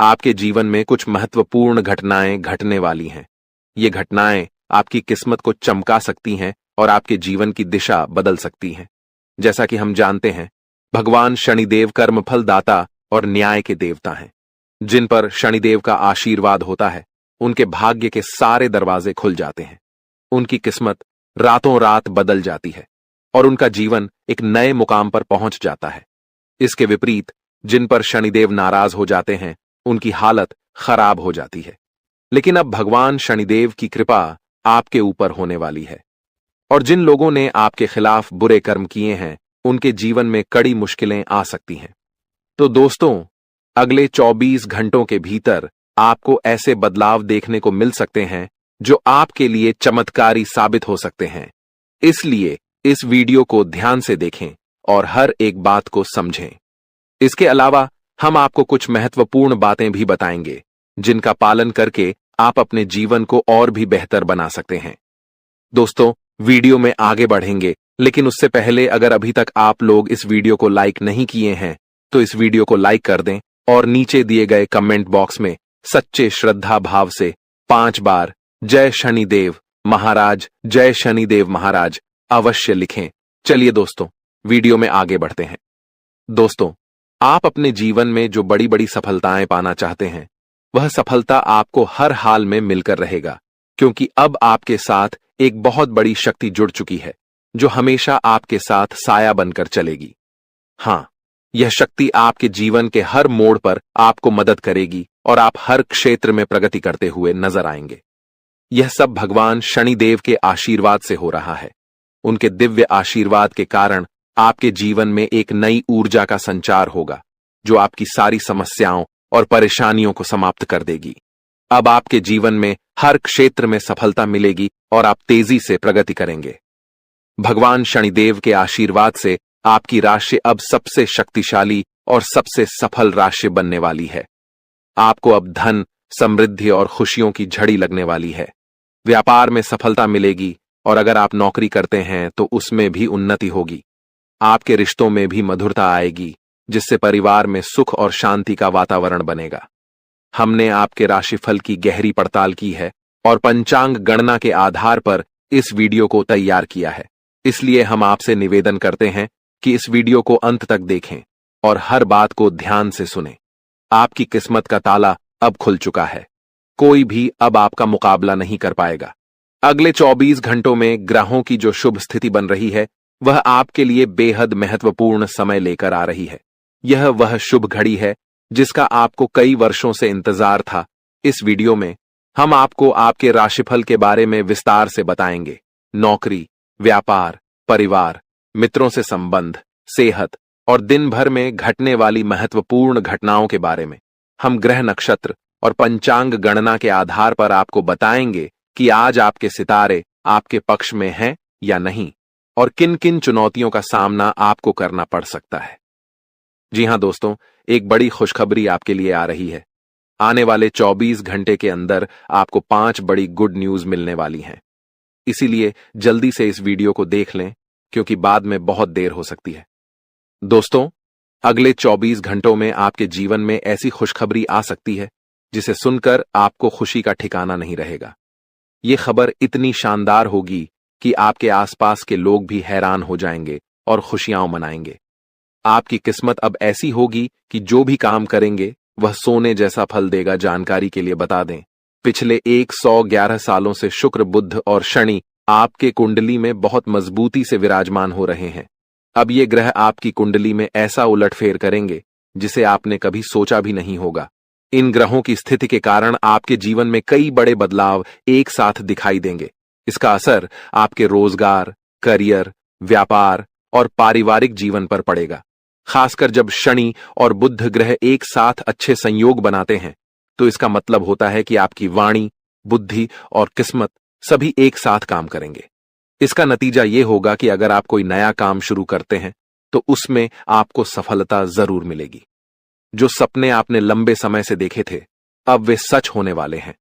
आपके जीवन में कुछ महत्वपूर्ण घटनाएं घटने वाली हैं। ये घटनाएं आपकी किस्मत को चमका सकती हैं और आपके जीवन की दिशा बदल सकती हैं। जैसा कि हम जानते हैं, भगवान शनिदेव कर्मफल दाता और न्याय के देवता हैं। जिन पर शनिदेव का आशीर्वाद होता है, उनके भाग्य के सारे दरवाजे खुल जाते हैं। उनकी किस्मत रातों रात बदल जाती है और उनका जीवन एक नए मुकाम पर पहुंच जाता है। इसके विपरीत जिन पर शनिदेव नाराज हो जाते हैं, उनकी हालत खराब हो जाती है। लेकिन अब भगवान शनिदेव की कृपा आपके ऊपर होने वाली है और जिन लोगों ने आपके खिलाफ बुरे कर्म किए हैं, उनके जीवन में कड़ी मुश्किलें आ सकती हैं। तो दोस्तों, अगले 24 घंटों के भीतर आपको ऐसे बदलाव देखने को मिल सकते हैं जो आपके लिए चमत्कारी साबित हो सकते हैं। इसलिए इस वीडियो को ध्यान से देखें और हर एक बात को समझें। इसके अलावा हम आपको कुछ महत्वपूर्ण बातें भी बताएंगे, जिनका पालन करके आप अपने जीवन को और भी बेहतर बना सकते हैं। दोस्तों, वीडियो में आगे बढ़ेंगे, लेकिन उससे पहले अगर अभी तक आप लोग इस वीडियो को लाइक नहीं किए हैं, तो इस वीडियो को लाइक कर दें और नीचे दिए गए कमेंट बॉक्स में सच्चे श्रद्धा भाव से 5 बार जय शनिदेव महाराज, जय शनिदेव महाराज अवश्य लिखें। चलिए दोस्तों, वीडियो में आगे बढ़ते हैं। दोस्तों, आप अपने जीवन में जो बड़ी बड़ी सफलताएं पाना चाहते हैं, वह सफलता आपको हर हाल में मिलकर रहेगा, क्योंकि अब आपके साथ एक बहुत बड़ी शक्ति जुड़ चुकी है, जो हमेशा आपके साथ साया बनकर चलेगी। हां, यह शक्ति आपके जीवन के हर मोड़ पर आपको मदद करेगी और आप हर क्षेत्र में प्रगति करते हुए नजर आएंगे। यह सब भगवान शनिदेव के आशीर्वाद से हो रहा है। उनके दिव्य आशीर्वाद के कारण आपके जीवन में एक नई ऊर्जा का संचार होगा, जो आपकी सारी समस्याओं और परेशानियों को समाप्त कर देगी। अब आपके जीवन में हर क्षेत्र में सफलता मिलेगी और आप तेजी से प्रगति करेंगे। भगवान शनिदेव के आशीर्वाद से आपकी राशि अब सबसे शक्तिशाली और सबसे सफल राशि बनने वाली है। आपको अब धन, समृद्धि और खुशियों की झड़ी लगने वाली है। व्यापार में सफलता मिलेगी और अगर आप नौकरी करते हैं तो उसमें भी उन्नति होगी। आपके रिश्तों में भी मधुरता आएगी, जिससे परिवार में सुख और शांति का वातावरण बनेगा। हमने आपके राशिफल की गहरी पड़ताल की है और पंचांग गणना के आधार पर इस वीडियो को तैयार किया है। इसलिए हम आपसे निवेदन करते हैं कि इस वीडियो को अंत तक देखें और हर बात को ध्यान से सुनें। आपकी किस्मत का ताला अब खुल चुका है। कोई भी अब आपका मुकाबला नहीं कर पाएगा। अगले 24 घंटों में ग्रहों की जो शुभ स्थिति बन रही है, वह आपके लिए बेहद महत्वपूर्ण समय लेकर आ रही है। यह वह शुभ घड़ी है जिसका आपको कई वर्षों से इंतजार था। इस वीडियो में हम आपको आपके राशिफल के बारे में विस्तार से बताएंगे। नौकरी, व्यापार, परिवार, मित्रों से संबंध, सेहत और दिन भर में घटने वाली महत्वपूर्ण घटनाओं के बारे में हम ग्रह, नक्षत्र और पंचांग गणना के आधार पर आपको बताएंगे कि आज आपके सितारे आपके पक्ष में हैं या नहीं और किन किन चुनौतियों का सामना आपको करना पड़ सकता है। जी हां दोस्तों, एक बड़ी खुशखबरी आपके लिए आ रही है। आने वाले 24 घंटे के अंदर आपको 5 बड़ी गुड न्यूज मिलने वाली हैं। इसीलिए जल्दी से इस वीडियो को देख लें, क्योंकि बाद में बहुत देर हो सकती है। दोस्तों, अगले 24 घंटों में आपके जीवन में ऐसी खुशखबरी आ सकती है जिसे सुनकर आपको खुशी का ठिकाना नहीं रहेगा। ये खबर इतनी शानदार होगी कि आपके आसपास के लोग भी हैरान हो जाएंगे और खुशियां मनाएंगे। आपकी किस्मत अब ऐसी होगी कि जो भी काम करेंगे वह सोने जैसा फल देगा। जानकारी के लिए बता दें, पिछले 111 सालों से शुक्र, बुध और शनि आपके कुंडली में बहुत मजबूती से विराजमान हो रहे हैं। अब ये ग्रह आपकी कुंडली में ऐसा उलटफेर करेंगे जिसे आपने कभी सोचा भी नहीं होगा। इन ग्रहों की स्थिति के कारण आपके जीवन में कई बड़े बदलाव एक साथ दिखाई देंगे। इसका असर आपके रोजगार, करियर, व्यापार और पारिवारिक जीवन पर पड़ेगा। खासकर जब शनि और बुध ग्रह एक साथ अच्छे संयोग बनाते हैं, तो इसका मतलब होता है कि आपकी वाणी, बुद्धि और किस्मत सभी एक साथ काम करेंगे। इसका नतीजा यह होगा कि अगर आप कोई नया काम शुरू करते हैं, तो उसमें आपको सफलता जरूर मिलेगी। जो सपने आपने लंबे समय से देखे थे, अब वे सच होने वाले हैं।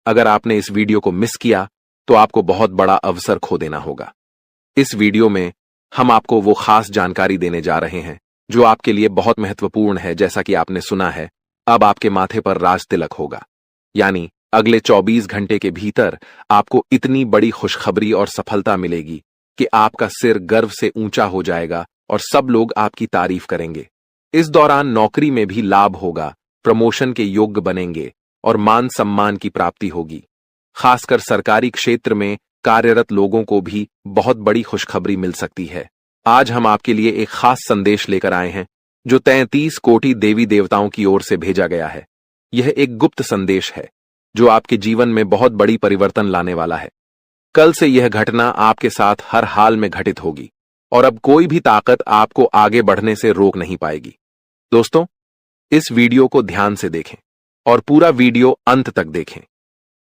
अगर आपने इस वीडियो को मिस किया, तो आपको बहुत बड़ा अवसर खो देना होगा। इस वीडियो में हम आपको वो खास जानकारी देने जा रहे हैं जो आपके लिए बहुत महत्वपूर्ण है। जैसा कि आपने सुना है, अब आपके माथे पर राज तिलक होगा, यानी अगले 24 घंटे के भीतर आपको इतनी बड़ी खुशखबरी और सफलता मिलेगी कि आपका सिर गर्व से ऊंचा हो जाएगा और सब लोग आपकी तारीफ करेंगे। इस दौरान नौकरी में भी लाभ होगा, प्रमोशन के योग्य बनेंगे और मान सम्मान की प्राप्ति होगी। खासकर सरकारी क्षेत्र में कार्यरत लोगों को भी बहुत बड़ी खुशखबरी मिल सकती है। आज हम आपके लिए एक खास संदेश लेकर आए हैं जो 33 कोटि देवी देवताओं की ओर से भेजा गया है। यह एक गुप्त संदेश है जो आपके जीवन में बहुत बड़ी परिवर्तन लाने वाला है। कल से यह घटना आपके साथ हर हाल में घटित होगी और अब कोई भी ताकत आपको आगे बढ़ने से रोक नहीं पाएगी। दोस्तों, इस वीडियो को ध्यान से देखें और पूरा वीडियो अंत तक देखें।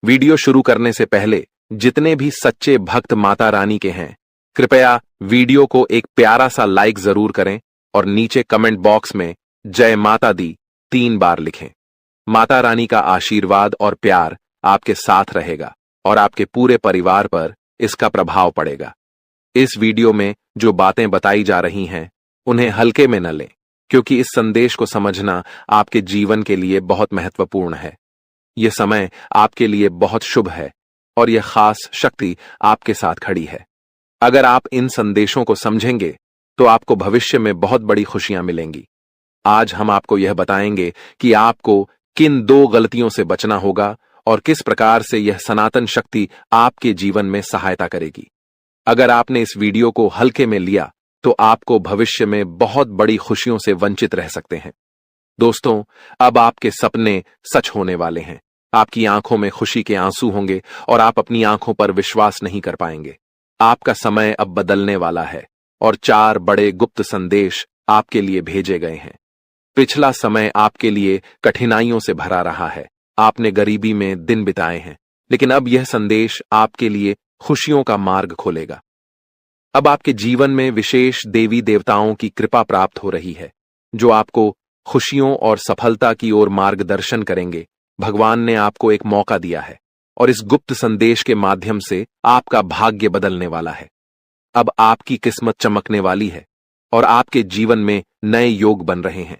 वीडियो शुरू करने से पहले जितने भी सच्चे भक्त माता रानी के हैं, कृपया वीडियो को एक प्यारा सा लाइक जरूर करें और नीचे कमेंट बॉक्स में जय माता दी 3 बार लिखें। माता रानी का आशीर्वाद और प्यार आपके साथ रहेगा और आपके पूरे परिवार पर इसका प्रभाव पड़ेगा। इस वीडियो में जो बातें बताई जा रही हैं, उन्हें हल्के में न लें, क्योंकि इस संदेश को समझना आपके जीवन के लिए बहुत महत्वपूर्ण है। यह समय आपके लिए बहुत शुभ है और यह खास शक्ति आपके साथ खड़ी है। अगर आप इन संदेशों को समझेंगे तो आपको भविष्य में बहुत बड़ी खुशियां मिलेंगी। आज हम आपको यह बताएंगे कि आपको किन 2 गलतियों से बचना होगा और किस प्रकार से यह सनातन शक्ति आपके जीवन में सहायता करेगी। अगर आपने इस वीडियो को हल्के में लिया तो आपको भविष्य में बहुत बड़ी खुशियों से वंचित रह सकते हैं। दोस्तों, अब आपके सपने सच होने वाले हैं। आपकी आंखों में खुशी के आंसू होंगे और आप अपनी आंखों पर विश्वास नहीं कर पाएंगे। आपका समय अब बदलने वाला है और 4 बड़े गुप्त संदेश आपके लिए भेजे गए हैं। पिछला समय आपके लिए कठिनाइयों से भरा रहा है। आपने गरीबी में दिन बिताए हैं, लेकिन अब यह संदेश आपके लिए खुशियों का मार्ग खोलेगा। अब आपके जीवन में विशेष देवी देवताओं की कृपा प्राप्त हो रही है, जो आपको खुशियों और सफलता की ओर मार्गदर्शन करेंगे। भगवान ने आपको एक मौका दिया है और इस गुप्त संदेश के माध्यम से आपका भाग्य बदलने वाला है। अब आपकी किस्मत चमकने वाली है और आपके जीवन में नए योग बन रहे हैं।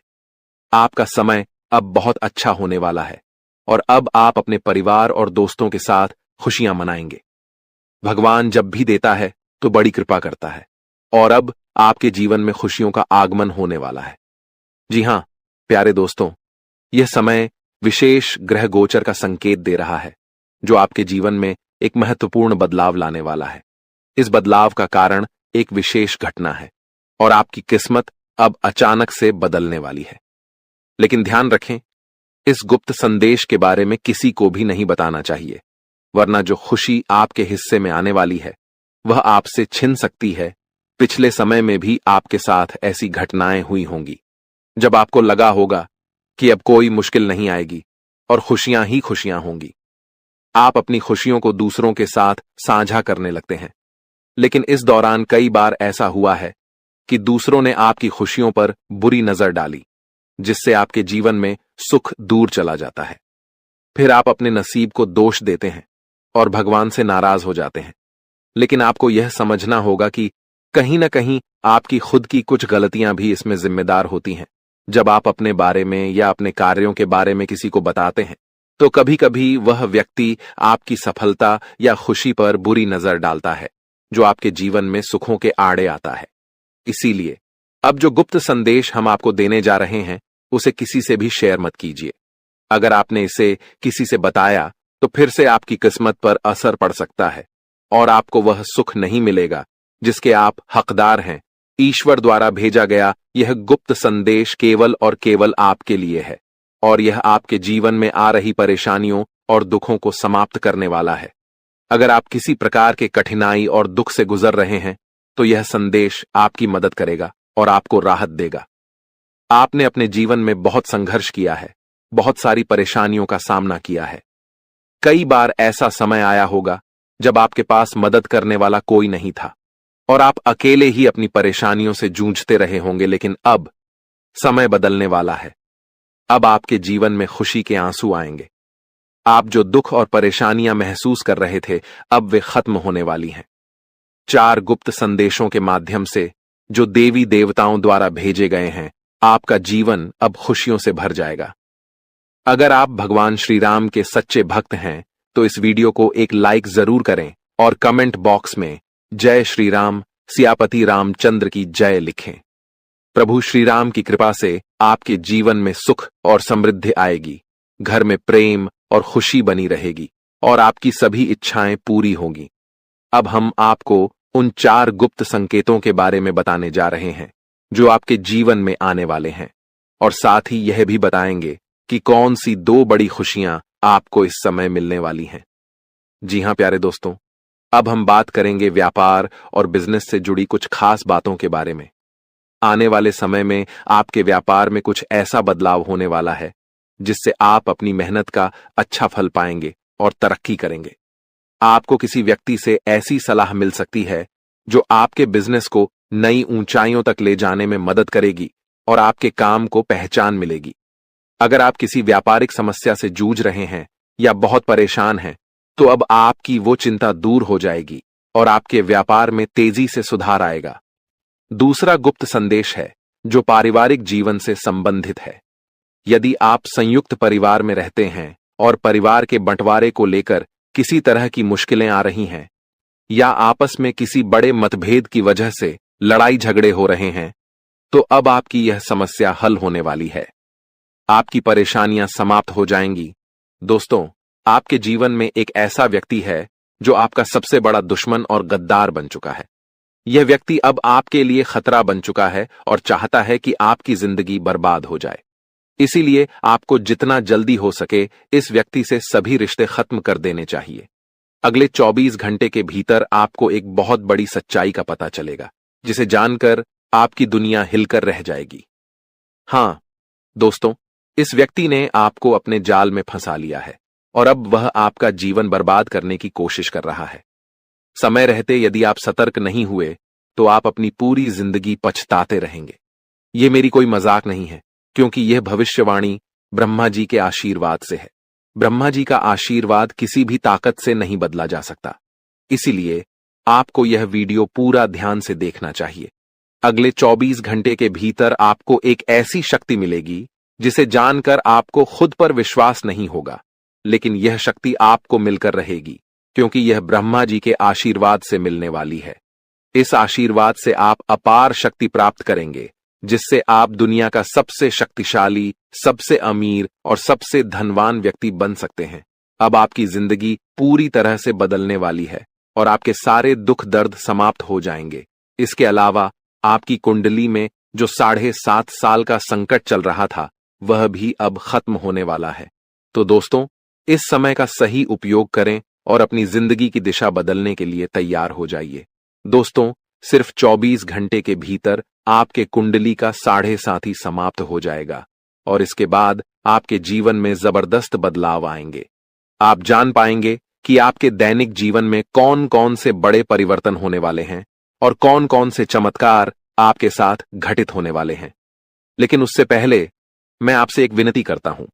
आपका समय अब बहुत अच्छा होने वाला है और अब आप अपने परिवार और दोस्तों के साथ खुशियां मनाएंगे। भगवान जब भी देता है तो बड़ी कृपा करता है और अब आपके जीवन में खुशियों का आगमन होने वाला है। जी हां, प्यारे दोस्तों, यह समय विशेष ग्रह गोचर का संकेत दे रहा है, जो आपके जीवन में एक महत्वपूर्ण बदलाव लाने वाला है। इस बदलाव का कारण एक विशेष घटना है और आपकी किस्मत अब अचानक से बदलने वाली है। लेकिन ध्यान रखें, इस गुप्त संदेश के बारे में किसी को भी नहीं बताना चाहिए, वरना जो खुशी आपके हिस्से में आने वाली है वह आपसे छिन सकती है। पिछले समय में भी आपके साथ ऐसी घटनाएं हुई होंगी जब आपको लगा होगा कि अब कोई मुश्किल नहीं आएगी और खुशियां ही खुशियां होंगी। आप अपनी खुशियों को दूसरों के साथ साझा करने लगते हैं, लेकिन इस दौरान कई बार ऐसा हुआ है कि दूसरों ने आपकी खुशियों पर बुरी नजर डाली, जिससे आपके जीवन में सुख दूर चला जाता है। फिर आप अपने नसीब को दोष देते हैं और भगवान से नाराज हो जाते हैं। लेकिन आपको यह समझना होगा कि कहीं ना कहीं आपकी खुद की कुछ गलतियां भी इसमें जिम्मेदार होती हैं। जब आप अपने बारे में या अपने कार्यों के बारे में किसी को बताते हैं, तो कभी कभी वह व्यक्ति आपकी सफलता या खुशी पर बुरी नजर डालता है, जो आपके जीवन में सुखों के आड़े आता है। इसीलिए अब जो गुप्त संदेश हम आपको देने जा रहे हैं, उसे किसी से भी शेयर मत कीजिए। अगर आपने इसे किसी से बताया तो फिर से आपकी किस्मत पर असर पड़ सकता है और आपको वह सुख नहीं मिलेगा जिसके आप हकदार हैं। ईश्वर द्वारा भेजा गया यह गुप्त संदेश केवल और केवल आपके लिए है और यह आपके जीवन में आ रही परेशानियों और दुखों को समाप्त करने वाला है। अगर आप किसी प्रकार के कठिनाई और दुख से गुजर रहे हैं, तो यह संदेश आपकी मदद करेगा और आपको राहत देगा। आपने अपने जीवन में बहुत संघर्ष किया है, बहुत सारी परेशानियों का सामना किया है। कई बार ऐसा समय आया होगा जब आपके पास मदद करने वाला कोई नहीं था और आप अकेले ही अपनी परेशानियों से जूझते रहे होंगे। लेकिन अब समय बदलने वाला है। अब आपके जीवन में खुशी के आंसू आएंगे। आप जो दुख और परेशानियां महसूस कर रहे थे, अब वे खत्म होने वाली हैं। 4 गुप्त संदेशों के माध्यम से जो देवी देवताओं द्वारा भेजे गए हैं, आपका जीवन अब खुशियों से भर जाएगा। अगर आप भगवान श्री राम के सच्चे भक्त हैं तो इस वीडियो को एक लाइक जरूर करें और कमेंट बॉक्स में जय श्री राम, सियापति रामचंद्र की जय लिखें। प्रभु श्री राम की कृपा से आपके जीवन में सुख और समृद्धि आएगी, घर में प्रेम और खुशी बनी रहेगी और आपकी सभी इच्छाएं पूरी होंगी। अब हम आपको उन 4 गुप्त संकेतों के बारे में बताने जा रहे हैं जो आपके जीवन में आने वाले हैं, और साथ ही यह भी बताएंगे कि कौन सी 2 बड़ी खुशियां आपको इस समय मिलने वाली हैं। जी हां प्यारे दोस्तों, अब हम बात करेंगे व्यापार और बिजनेस से जुड़ी कुछ खास बातों के बारे में। आने वाले समय में आपके व्यापार में कुछ ऐसा बदलाव होने वाला है जिससे आप अपनी मेहनत का अच्छा फल पाएंगे और तरक्की करेंगे। आपको किसी व्यक्ति से ऐसी सलाह मिल सकती है जो आपके बिजनेस को नई ऊंचाइयों तक ले जाने में मदद करेगी और आपके काम को पहचान मिलेगी। अगर आप किसी व्यापारिक समस्या से जूझ रहे हैं या बहुत परेशान हैं, तो अब आपकी वो चिंता दूर हो जाएगी और आपके व्यापार में तेजी से सुधार आएगा। दूसरा गुप्त संदेश है जो पारिवारिक जीवन से संबंधित है। यदि आप संयुक्त परिवार में रहते हैं और परिवार के बंटवारे को लेकर किसी तरह की मुश्किलें आ रही हैं या आपस में किसी बड़े मतभेद की वजह से लड़ाई झगड़े हो रहे हैं, तो अब आपकी यह समस्या हल होने वाली है। आपकी परेशानियां समाप्त हो जाएंगी। दोस्तों, आपके जीवन में एक ऐसा व्यक्ति है जो आपका सबसे बड़ा दुश्मन और गद्दार बन चुका है। यह व्यक्ति अब आपके लिए खतरा बन चुका है और चाहता है कि आपकी जिंदगी बर्बाद हो जाए। इसीलिए आपको जितना जल्दी हो सके इस व्यक्ति से सभी रिश्ते खत्म कर देने चाहिए। अगले 24 घंटे के भीतर आपको एक बहुत बड़ी सच्चाई का पता चलेगा जिसे जानकर आपकी दुनिया हिलकर रह जाएगी। हां दोस्तों, इस व्यक्ति ने आपको अपने जाल में फंसा लिया है और अब वह आपका जीवन बर्बाद करने की कोशिश कर रहा है। समय रहते यदि आप सतर्क नहीं हुए तो आप अपनी पूरी जिंदगी पछताते रहेंगे। यह मेरी कोई मजाक नहीं है, क्योंकि यह भविष्यवाणी ब्रह्मा जी के आशीर्वाद से है। ब्रह्मा जी का आशीर्वाद किसी भी ताकत से नहीं बदला जा सकता। इसीलिए आपको यह वीडियो पूरा ध्यान से देखना चाहिए। अगले 24 घंटे के भीतर आपको एक ऐसी शक्ति मिलेगी जिसे जानकर आपको खुद पर विश्वास नहीं होगा, लेकिन यह शक्ति आपको मिलकर रहेगी क्योंकि यह ब्रह्मा जी के आशीर्वाद से मिलने वाली है। इस आशीर्वाद से आप अपार शक्ति प्राप्त करेंगे जिससे आप दुनिया का सबसे शक्तिशाली, सबसे अमीर और सबसे धनवान व्यक्ति बन सकते हैं। अब आपकी जिंदगी पूरी तरह से बदलने वाली है और आपके सारे दुख दर्द समाप्त हो जाएंगे। इसके अलावा आपकी कुंडली में जो 7.5 साल का संकट चल रहा था वह भी अब खत्म होने वाला है। तो दोस्तों, इस समय का सही उपयोग करें और अपनी जिंदगी की दिशा बदलने के लिए तैयार हो जाइए। दोस्तों, सिर्फ 24 घंटे के भीतर आपके कुंडली का 7.5 समाप्त हो जाएगा और इसके बाद आपके जीवन में जबरदस्त बदलाव आएंगे। आप जान पाएंगे कि आपके दैनिक जीवन में कौन कौन से बड़े परिवर्तन होने वाले हैं और कौन कौन से चमत्कार आपके साथ घटित होने वाले हैं। लेकिन उससे पहले मैं आपसे एक विनती करता हूं।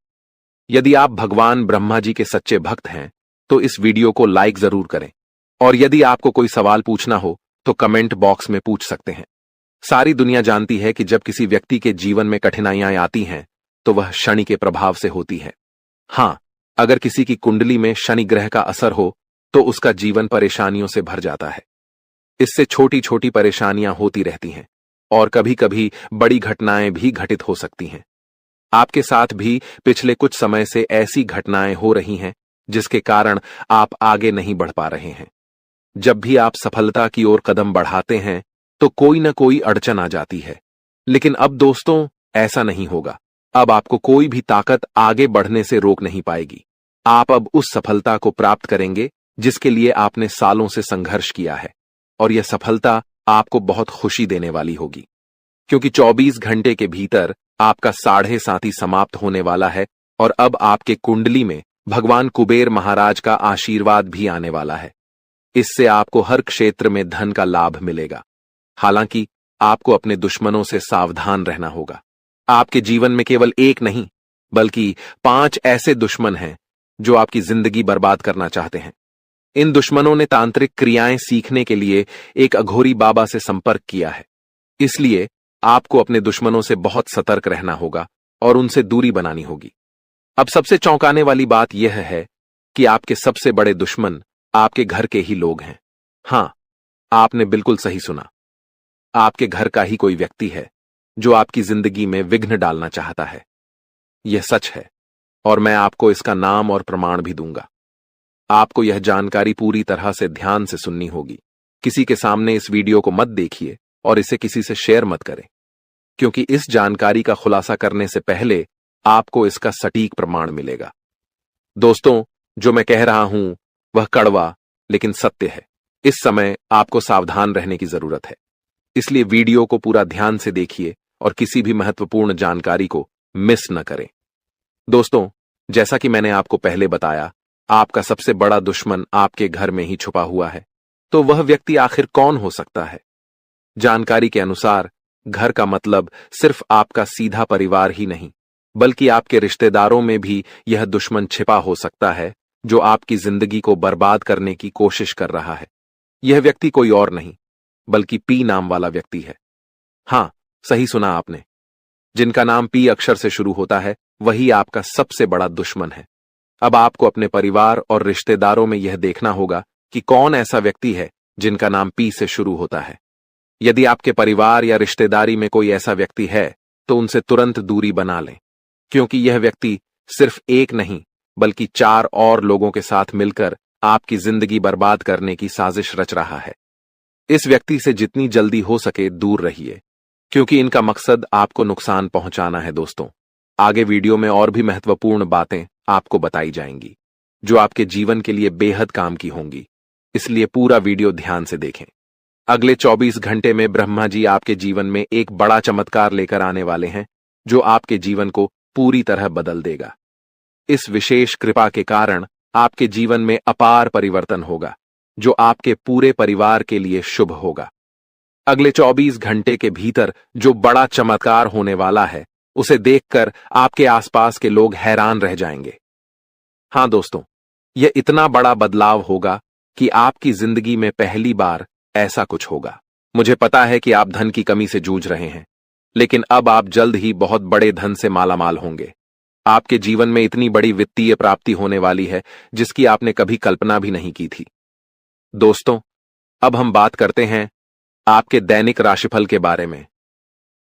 यदि आप भगवान ब्रह्मा जी के सच्चे भक्त हैं तो इस वीडियो को लाइक जरूर करें, और यदि आपको कोई सवाल पूछना हो तो कमेंट बॉक्स में पूछ सकते हैं। सारी दुनिया जानती है कि जब किसी व्यक्ति के जीवन में कठिनाइयां आती हैं तो वह शनि के प्रभाव से होती है। हां, अगर किसी की कुंडली में शनि ग्रह का असर हो तो उसका जीवन परेशानियों से भर जाता है। इससे छोटी छोटी परेशानियां होती रहती हैं और कभी कभी बड़ी घटनाएं भी घटित हो सकती हैं। आपके साथ भी पिछले कुछ समय से ऐसी घटनाएं हो रही हैं जिसके कारण आप आगे नहीं बढ़ पा रहे हैं। जब भी आप सफलता की ओर कदम बढ़ाते हैं तो कोई ना कोई अड़चन आ जाती है, लेकिन अब दोस्तों ऐसा नहीं होगा। अब आपको कोई भी ताकत आगे बढ़ने से रोक नहीं पाएगी। आप अब उस सफलता को प्राप्त करेंगे जिसके लिए आपने सालों से संघर्ष किया है, और यह सफलता आपको बहुत खुशी देने वाली होगी, क्योंकि 24 घंटे के भीतर आपका 7.5 समाप्त होने वाला है और अब आपके कुंडली में भगवान कुबेर महाराज का आशीर्वाद भी आने वाला है। इससे आपको हर क्षेत्र में धन का लाभ मिलेगा। हालांकि आपको अपने दुश्मनों से सावधान रहना होगा। आपके जीवन में केवल एक नहीं बल्कि 5 ऐसे दुश्मन हैं जो आपकी जिंदगी बर्बाद करना चाहते हैं। इन दुश्मनों ने तांत्रिक क्रियाएं सीखने के लिए एक अघोरी बाबा से संपर्क किया है। इसलिए आपको अपने दुश्मनों से बहुत सतर्क रहना होगा और उनसे दूरी बनानी होगी। अब सबसे चौंकाने वाली बात यह है कि आपके सबसे बड़े दुश्मन आपके घर के ही लोग हैं। हां, आपने बिल्कुल सही सुना। आपके घर का ही कोई व्यक्ति है जो आपकी जिंदगी में विघ्न डालना चाहता है। यह सच है और मैं आपको इसका नाम और प्रमाण भी दूंगा। आपको यह जानकारी पूरी तरह से ध्यान से सुननी होगी। किसी के सामने इस वीडियो को मत देखिए और इसे किसी से शेयर मत करें, क्योंकि इस जानकारी का खुलासा करने से पहले आपको इसका सटीक प्रमाण मिलेगा। दोस्तों, जो मैं कह रहा हूं वह कड़वा लेकिन सत्य है। इस समय आपको सावधान रहने की जरूरत है, इसलिए वीडियो को पूरा ध्यान से देखिए और किसी भी महत्वपूर्ण जानकारी को मिस न करें। दोस्तों, जैसा कि मैंने आपको पहले बताया, आपका सबसे बड़ा दुश्मन आपके घर में ही छुपा हुआ है। तो वह व्यक्ति आखिर कौन हो सकता है? जानकारी के अनुसार घर का मतलब सिर्फ आपका सीधा परिवार ही नहीं, बल्कि आपके रिश्तेदारों में भी यह दुश्मन छिपा हो सकता है जो आपकी जिंदगी को बर्बाद करने की कोशिश कर रहा है। यह व्यक्ति कोई और नहीं बल्कि पी नाम वाला व्यक्ति है। हां, सही सुना आपने। जिनका नाम पी अक्षर से शुरू होता है वही आपका सबसे बड़ा दुश्मन है। अब आपको अपने परिवार और रिश्तेदारों में यह देखना होगा कि कौन ऐसा व्यक्ति है जिनका नाम पी से शुरू होता है। यदि आपके परिवार या रिश्तेदारी में कोई ऐसा व्यक्ति है तो उनसे तुरंत दूरी बना लें, क्योंकि यह व्यक्ति सिर्फ एक नहीं बल्कि 4 और लोगों के साथ मिलकर आपकी जिंदगी बर्बाद करने की साजिश रच रहा है। इस व्यक्ति से जितनी जल्दी हो सके दूर रहिए, क्योंकि इनका मकसद आपको नुकसान पहुंचाना है। दोस्तों, आगे वीडियो में और भी महत्वपूर्ण बातें आपको बताई जाएंगी जो आपके जीवन के लिए बेहद काम की होंगी, इसलिए पूरा वीडियो ध्यान से देखें। अगले 24 घंटे में ब्रह्मा जी आपके जीवन में एक बड़ा चमत्कार लेकर आने वाले हैं जो आपके जीवन को पूरी तरह बदल देगा। इस विशेष कृपा के कारण आपके जीवन में अपार परिवर्तन होगा जो आपके पूरे परिवार के लिए शुभ होगा। अगले 24 घंटे के भीतर जो बड़ा चमत्कार होने वाला है उसे देखकर आपके आसपास के लोग हैरान रह जाएंगे। हां दोस्तों, यह इतना बड़ा बदलाव होगा कि आपकी जिंदगी में पहली बार ऐसा कुछ होगा। मुझे पता है कि आप धन की कमी से जूझ रहे हैं, लेकिन अब आप जल्द ही बहुत बड़े धन से मालामाल होंगे। आपके जीवन में इतनी बड़ी वित्तीय प्राप्ति होने वाली है जिसकी आपने कभी कल्पना भी नहीं की थी। दोस्तों, अब हम बात करते हैं आपके दैनिक राशिफल के बारे में।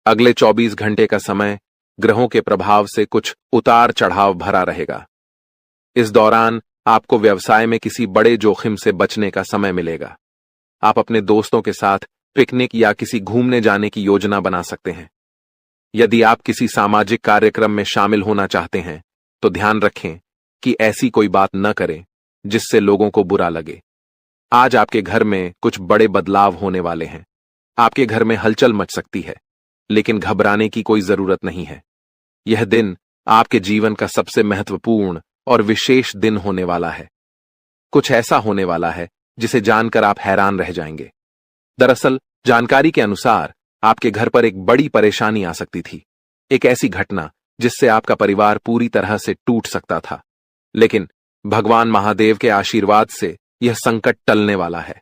अगले 24 घंटे का समय ग्रहों के प्रभाव से कुछ उतार चढ़ाव भरा रहेगा। इस दौरान आपको व्यवसाय में किसी बड़े जोखिम से बचने का समय मिलेगा। आप अपने दोस्तों के साथ पिकनिक या किसी घूमने जाने की योजना बना सकते हैं। यदि आप किसी सामाजिक कार्यक्रम में शामिल होना चाहते हैं तो ध्यान रखें कि ऐसी कोई बात न करें जिससे लोगों को बुरा लगे। आज आपके घर में कुछ बड़े बदलाव होने वाले हैं। आपके घर में हलचल मच सकती है, लेकिन घबराने की कोई जरूरत नहीं है। यह दिन आपके जीवन का सबसे महत्वपूर्ण और विशेष दिन होने वाला है। कुछ ऐसा होने वाला है जिसे जानकर आप हैरान रह जाएंगे। दरअसल जानकारी के अनुसार आपके घर पर एक बड़ी परेशानी आ सकती थी, एक ऐसी घटना जिससे आपका परिवार पूरी तरह से टूट सकता था। लेकिन भगवान महादेव के आशीर्वाद से यह संकट टलने वाला है।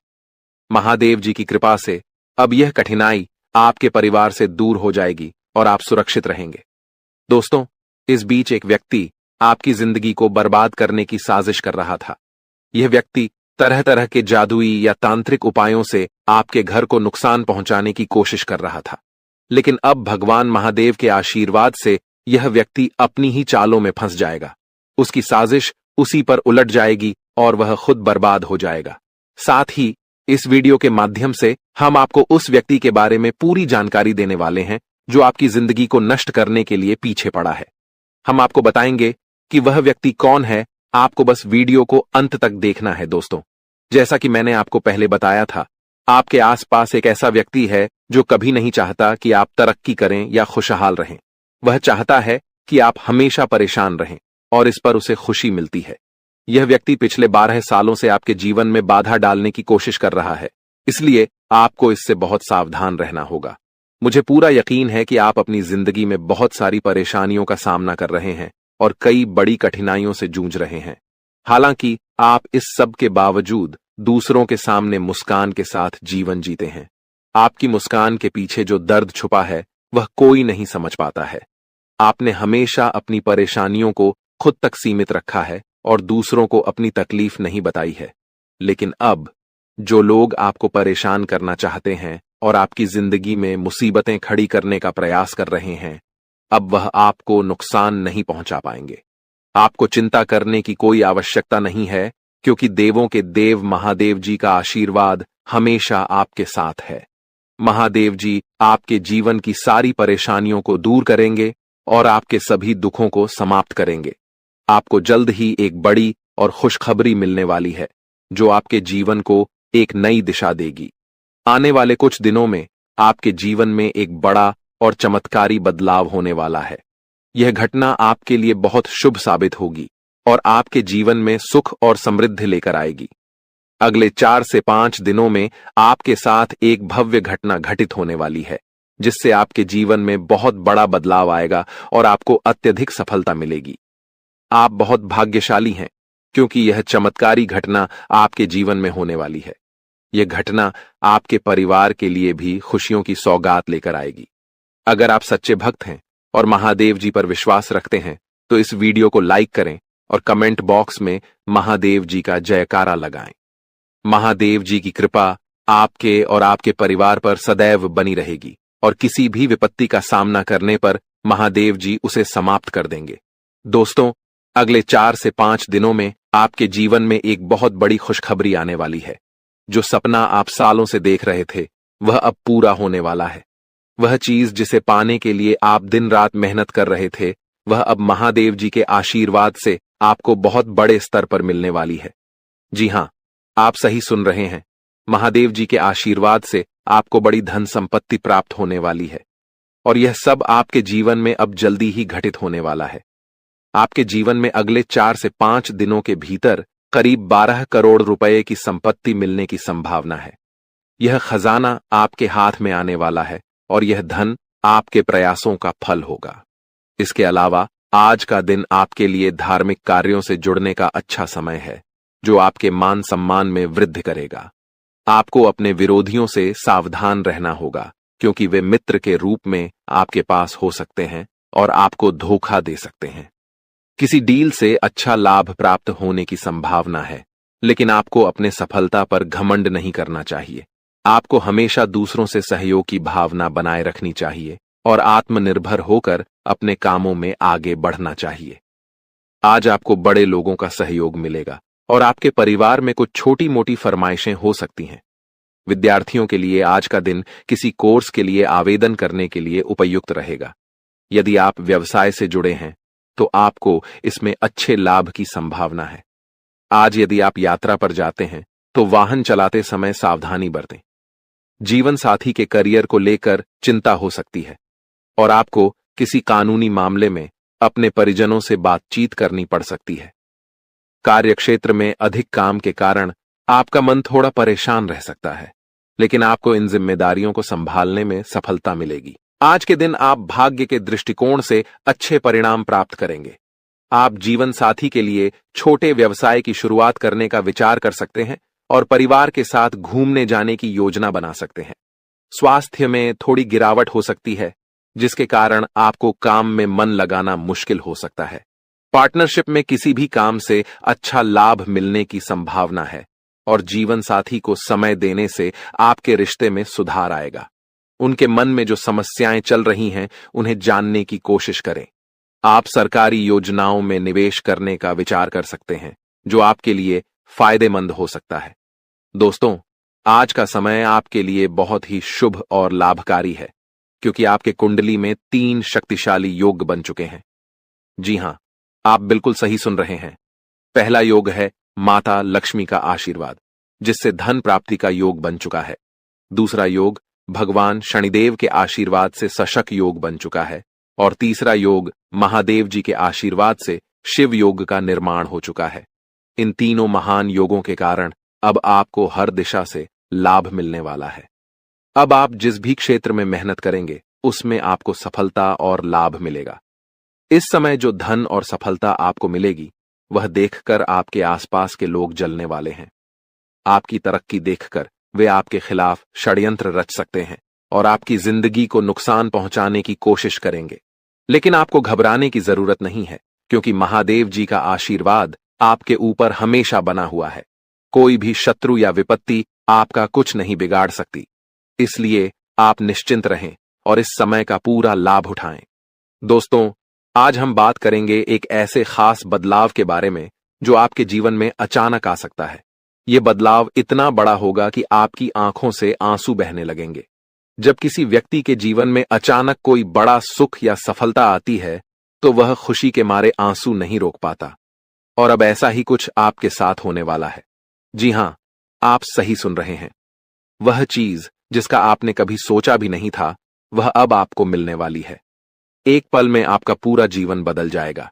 महादेव जी की कृपा से अब यह कठिनाई आपके परिवार से दूर हो जाएगी और आप सुरक्षित रहेंगे। दोस्तों, इस बीच एक व्यक्ति आपकी जिंदगी को बर्बाद करने की साजिश कर रहा था। यह व्यक्ति तरह तरह के जादुई या तांत्रिक उपायों से आपके घर को नुकसान पहुंचाने की कोशिश कर रहा था। लेकिन अब भगवान महादेव के आशीर्वाद से यह व्यक्ति अपनी ही चालों में फंस जाएगा। उसकी साजिश उसी पर उलट जाएगी और वह खुद बर्बाद हो जाएगा। साथ ही इस वीडियो के माध्यम से हम आपको उस व्यक्ति के बारे में पूरी जानकारी देने वाले हैं जो आपकी जिंदगी को नष्ट करने के लिए पीछे पड़ा है। हम आपको बताएंगे कि वह व्यक्ति कौन है। आपको बस वीडियो को अंत तक देखना है। दोस्तों, जैसा कि मैंने आपको पहले बताया था, आपके आसपास एक ऐसा व्यक्ति है जो कभी नहीं चाहता कि आप तरक्की करें या खुशहाल रहें। वह चाहता है कि आप हमेशा परेशान रहें और इस पर उसे खुशी मिलती है। यह व्यक्ति पिछले 12 सालों से आपके जीवन में बाधा डालने की कोशिश कर रहा है, इसलिए आपको इससे बहुत सावधान रहना होगा। मुझे पूरा यकीन है कि आप अपनी जिंदगी में बहुत सारी परेशानियों का सामना कर रहे हैं और कई बड़ी कठिनाइयों से जूझ रहे हैं। हालांकि आप इस सब के बावजूद दूसरों के सामने मुस्कान के साथ जीवन जीते हैं। आपकी मुस्कान के पीछे जो दर्द छुपा है वह कोई नहीं समझ पाता है। आपने हमेशा अपनी परेशानियों को खुद तक सीमित रखा है और दूसरों को अपनी तकलीफ नहीं बताई है। लेकिन अब जो लोग आपको परेशान करना चाहते हैं और आपकी जिंदगी में मुसीबतें खड़ी करने का प्रयास कर रहे हैं, अब वह आपको नुकसान नहीं पहुंचा पाएंगे। आपको चिंता करने की कोई आवश्यकता नहीं है, क्योंकि देवों के देव महादेव जी का आशीर्वाद हमेशा आपके साथ है। महादेव जी आपके जीवन की सारी परेशानियों को दूर करेंगे और आपके सभी दुखों को समाप्त करेंगे। आपको जल्द ही एक बड़ी और खुशखबरी मिलने वाली है, जो आपके जीवन को एक नई दिशा देगी। आने वाले कुछ दिनों में आपके जीवन में एक बड़ा और चमत्कारी बदलाव होने वाला है। यह घटना आपके लिए बहुत शुभ साबित होगी और आपके जीवन में सुख और समृद्धि लेकर आएगी। अगले 4 से 5 दिनों में आपके साथ एक भव्य घटना घटित होने वाली है, जिससे आपके जीवन में बहुत बड़ा बदलाव आएगा और आपको अत्यधिक सफलता मिलेगी। आप बहुत भाग्यशाली हैं, क्योंकि यह चमत्कारी घटना आपके जीवन में होने वाली है। यह घटना आपके परिवार के लिए भी खुशियों की सौगात लेकर आएगी। अगर आप सच्चे भक्त हैं और महादेव जी पर विश्वास रखते हैं, तो इस वीडियो को लाइक करें और कमेंट बॉक्स में महादेव जी का जयकारा लगाएं। महादेव जी की कृपा आपके और आपके परिवार पर सदैव बनी रहेगी और किसी भी विपत्ति का सामना करने पर महादेव जी उसे समाप्त कर देंगे। दोस्तों, अगले 4 से 5 दिनों में आपके जीवन में एक बहुत बड़ी खुशखबरी आने वाली है। जो सपना आप सालों से देख रहे थे, वह अब पूरा होने वाला है। वह चीज जिसे पाने के लिए आप दिन रात मेहनत कर रहे थे, वह अब महादेव जी के आशीर्वाद से आपको बहुत बड़े स्तर पर मिलने वाली है। जी हां, आप सही सुन रहे हैं। महादेव जी के आशीर्वाद से आपको बड़ी धन संपत्ति प्राप्त होने वाली है और यह सब आपके जीवन में अब जल्दी ही घटित होने वाला है। आपके जीवन में अगले 4 से 5 दिनों के भीतर करीब 12 करोड़ रुपए की संपत्ति मिलने की संभावना है। यह खजाना आपके हाथ में आने वाला है और यह धन आपके प्रयासों का फल होगा। इसके अलावा आज का दिन आपके लिए धार्मिक कार्यों से जुड़ने का अच्छा समय है, जो आपके मान सम्मान में वृद्धि करेगा। आपको अपने विरोधियों से सावधान रहना होगा, क्योंकि वे मित्र के रूप में आपके पास हो सकते हैं और आपको धोखा दे सकते हैं। किसी डील से अच्छा लाभ प्राप्त होने की संभावना है, लेकिन आपको अपने सफलता पर घमंड नहीं करना चाहिए। आपको हमेशा दूसरों से सहयोग की भावना बनाए रखनी चाहिए और आत्मनिर्भर होकर अपने कामों में आगे बढ़ना चाहिए। आज आपको बड़े लोगों का सहयोग मिलेगा और आपके परिवार में कुछ छोटी मोटी फरमाइशें हो सकती हैं। विद्यार्थियों के लिए आज का दिन किसी कोर्स के लिए आवेदन करने के लिए उपयुक्त रहेगा। यदि आप व्यवसाय से जुड़े हैं, तो आपको इसमें अच्छे लाभ की संभावना है। आज यदि आप यात्रा पर जाते हैं, तो वाहन चलाते समय सावधानी बरतें। जीवन साथी के करियर को लेकर चिंता हो सकती है और आपको किसी कानूनी मामले में अपने परिजनों से बातचीत करनी पड़ सकती है। कार्यक्षेत्र में अधिक काम के कारण आपका मन थोड़ा परेशान रह सकता है, लेकिन आपको इन जिम्मेदारियों को संभालने में सफलता मिलेगी। आज के दिन आप भाग्य के दृष्टिकोण से अच्छे परिणाम प्राप्त करेंगे। आप जीवन साथी के लिए छोटे व्यवसाय की शुरुआत करने का विचार कर सकते हैं और परिवार के साथ घूमने जाने की योजना बना सकते हैं। स्वास्थ्य में थोड़ी गिरावट हो सकती है, जिसके कारण आपको काम में मन लगाना मुश्किल हो सकता है। पार्टनरशिप में किसी भी काम से अच्छा लाभ मिलने की संभावना है और जीवन साथी को समय देने से आपके रिश्ते में सुधार आएगा। उनके मन में जो समस्याएं चल रही हैं, उन्हें जानने की कोशिश करें। आप सरकारी योजनाओं में निवेश करने का विचार कर सकते हैं, जो आपके लिए फायदेमंद हो सकता है। दोस्तों, आज का समय आपके लिए बहुत ही शुभ और लाभकारी है, क्योंकि आपके कुंडली में 3 शक्तिशाली योग बन चुके हैं। जी हां, आप बिल्कुल सही सुन रहे हैं। पहला योग है माता लक्ष्मी का आशीर्वाद, जिससे धन प्राप्ति का योग बन चुका है। दूसरा योग भगवान शनिदेव के आशीर्वाद से सशक योग बन चुका है और तीसरा योग महादेव जी के आशीर्वाद से शिव योग का निर्माण हो चुका है। इन तीनों महान योगों के कारण अब आपको हर दिशा से लाभ मिलने वाला है। अब आप जिस भी क्षेत्र में मेहनत करेंगे, उसमें आपको सफलता और लाभ मिलेगा। इस समय जो धन और सफलता आपको मिलेगी, वह देखकर आपके आसपास के लोग जलने वाले हैं। आपकी तरक्की देखकर वे आपके खिलाफ षड्यंत्र रच सकते हैं और आपकी जिंदगी को नुकसान पहुंचाने की कोशिश करेंगे। लेकिन आपको घबराने की जरूरत नहीं है, क्योंकि महादेव जी का आशीर्वाद आपके ऊपर हमेशा बना हुआ है। कोई भी शत्रु या विपत्ति आपका कुछ नहीं बिगाड़ सकती। इसलिए आप निश्चिंत रहें और इस समय का पूरा लाभ उठाएं। दोस्तों, आज हम बात करेंगे एक ऐसे खास बदलाव के बारे में जो आपके जीवन में अचानक आ सकता है। यह बदलाव इतना बड़ा होगा कि आपकी आंखों से आंसू बहने लगेंगे। जब किसी व्यक्ति के जीवन में अचानक कोई बड़ा सुख या सफलता आती है तो वह खुशी के मारे आंसू नहीं रोक पाता। और अब ऐसा ही कुछ आपके साथ होने वाला है। जी हां, आप सही सुन रहे हैं। वह चीज जिसका आपने कभी सोचा भी नहीं था, वह अब आपको मिलने वाली है। एक पल में आपका पूरा जीवन बदल जाएगा।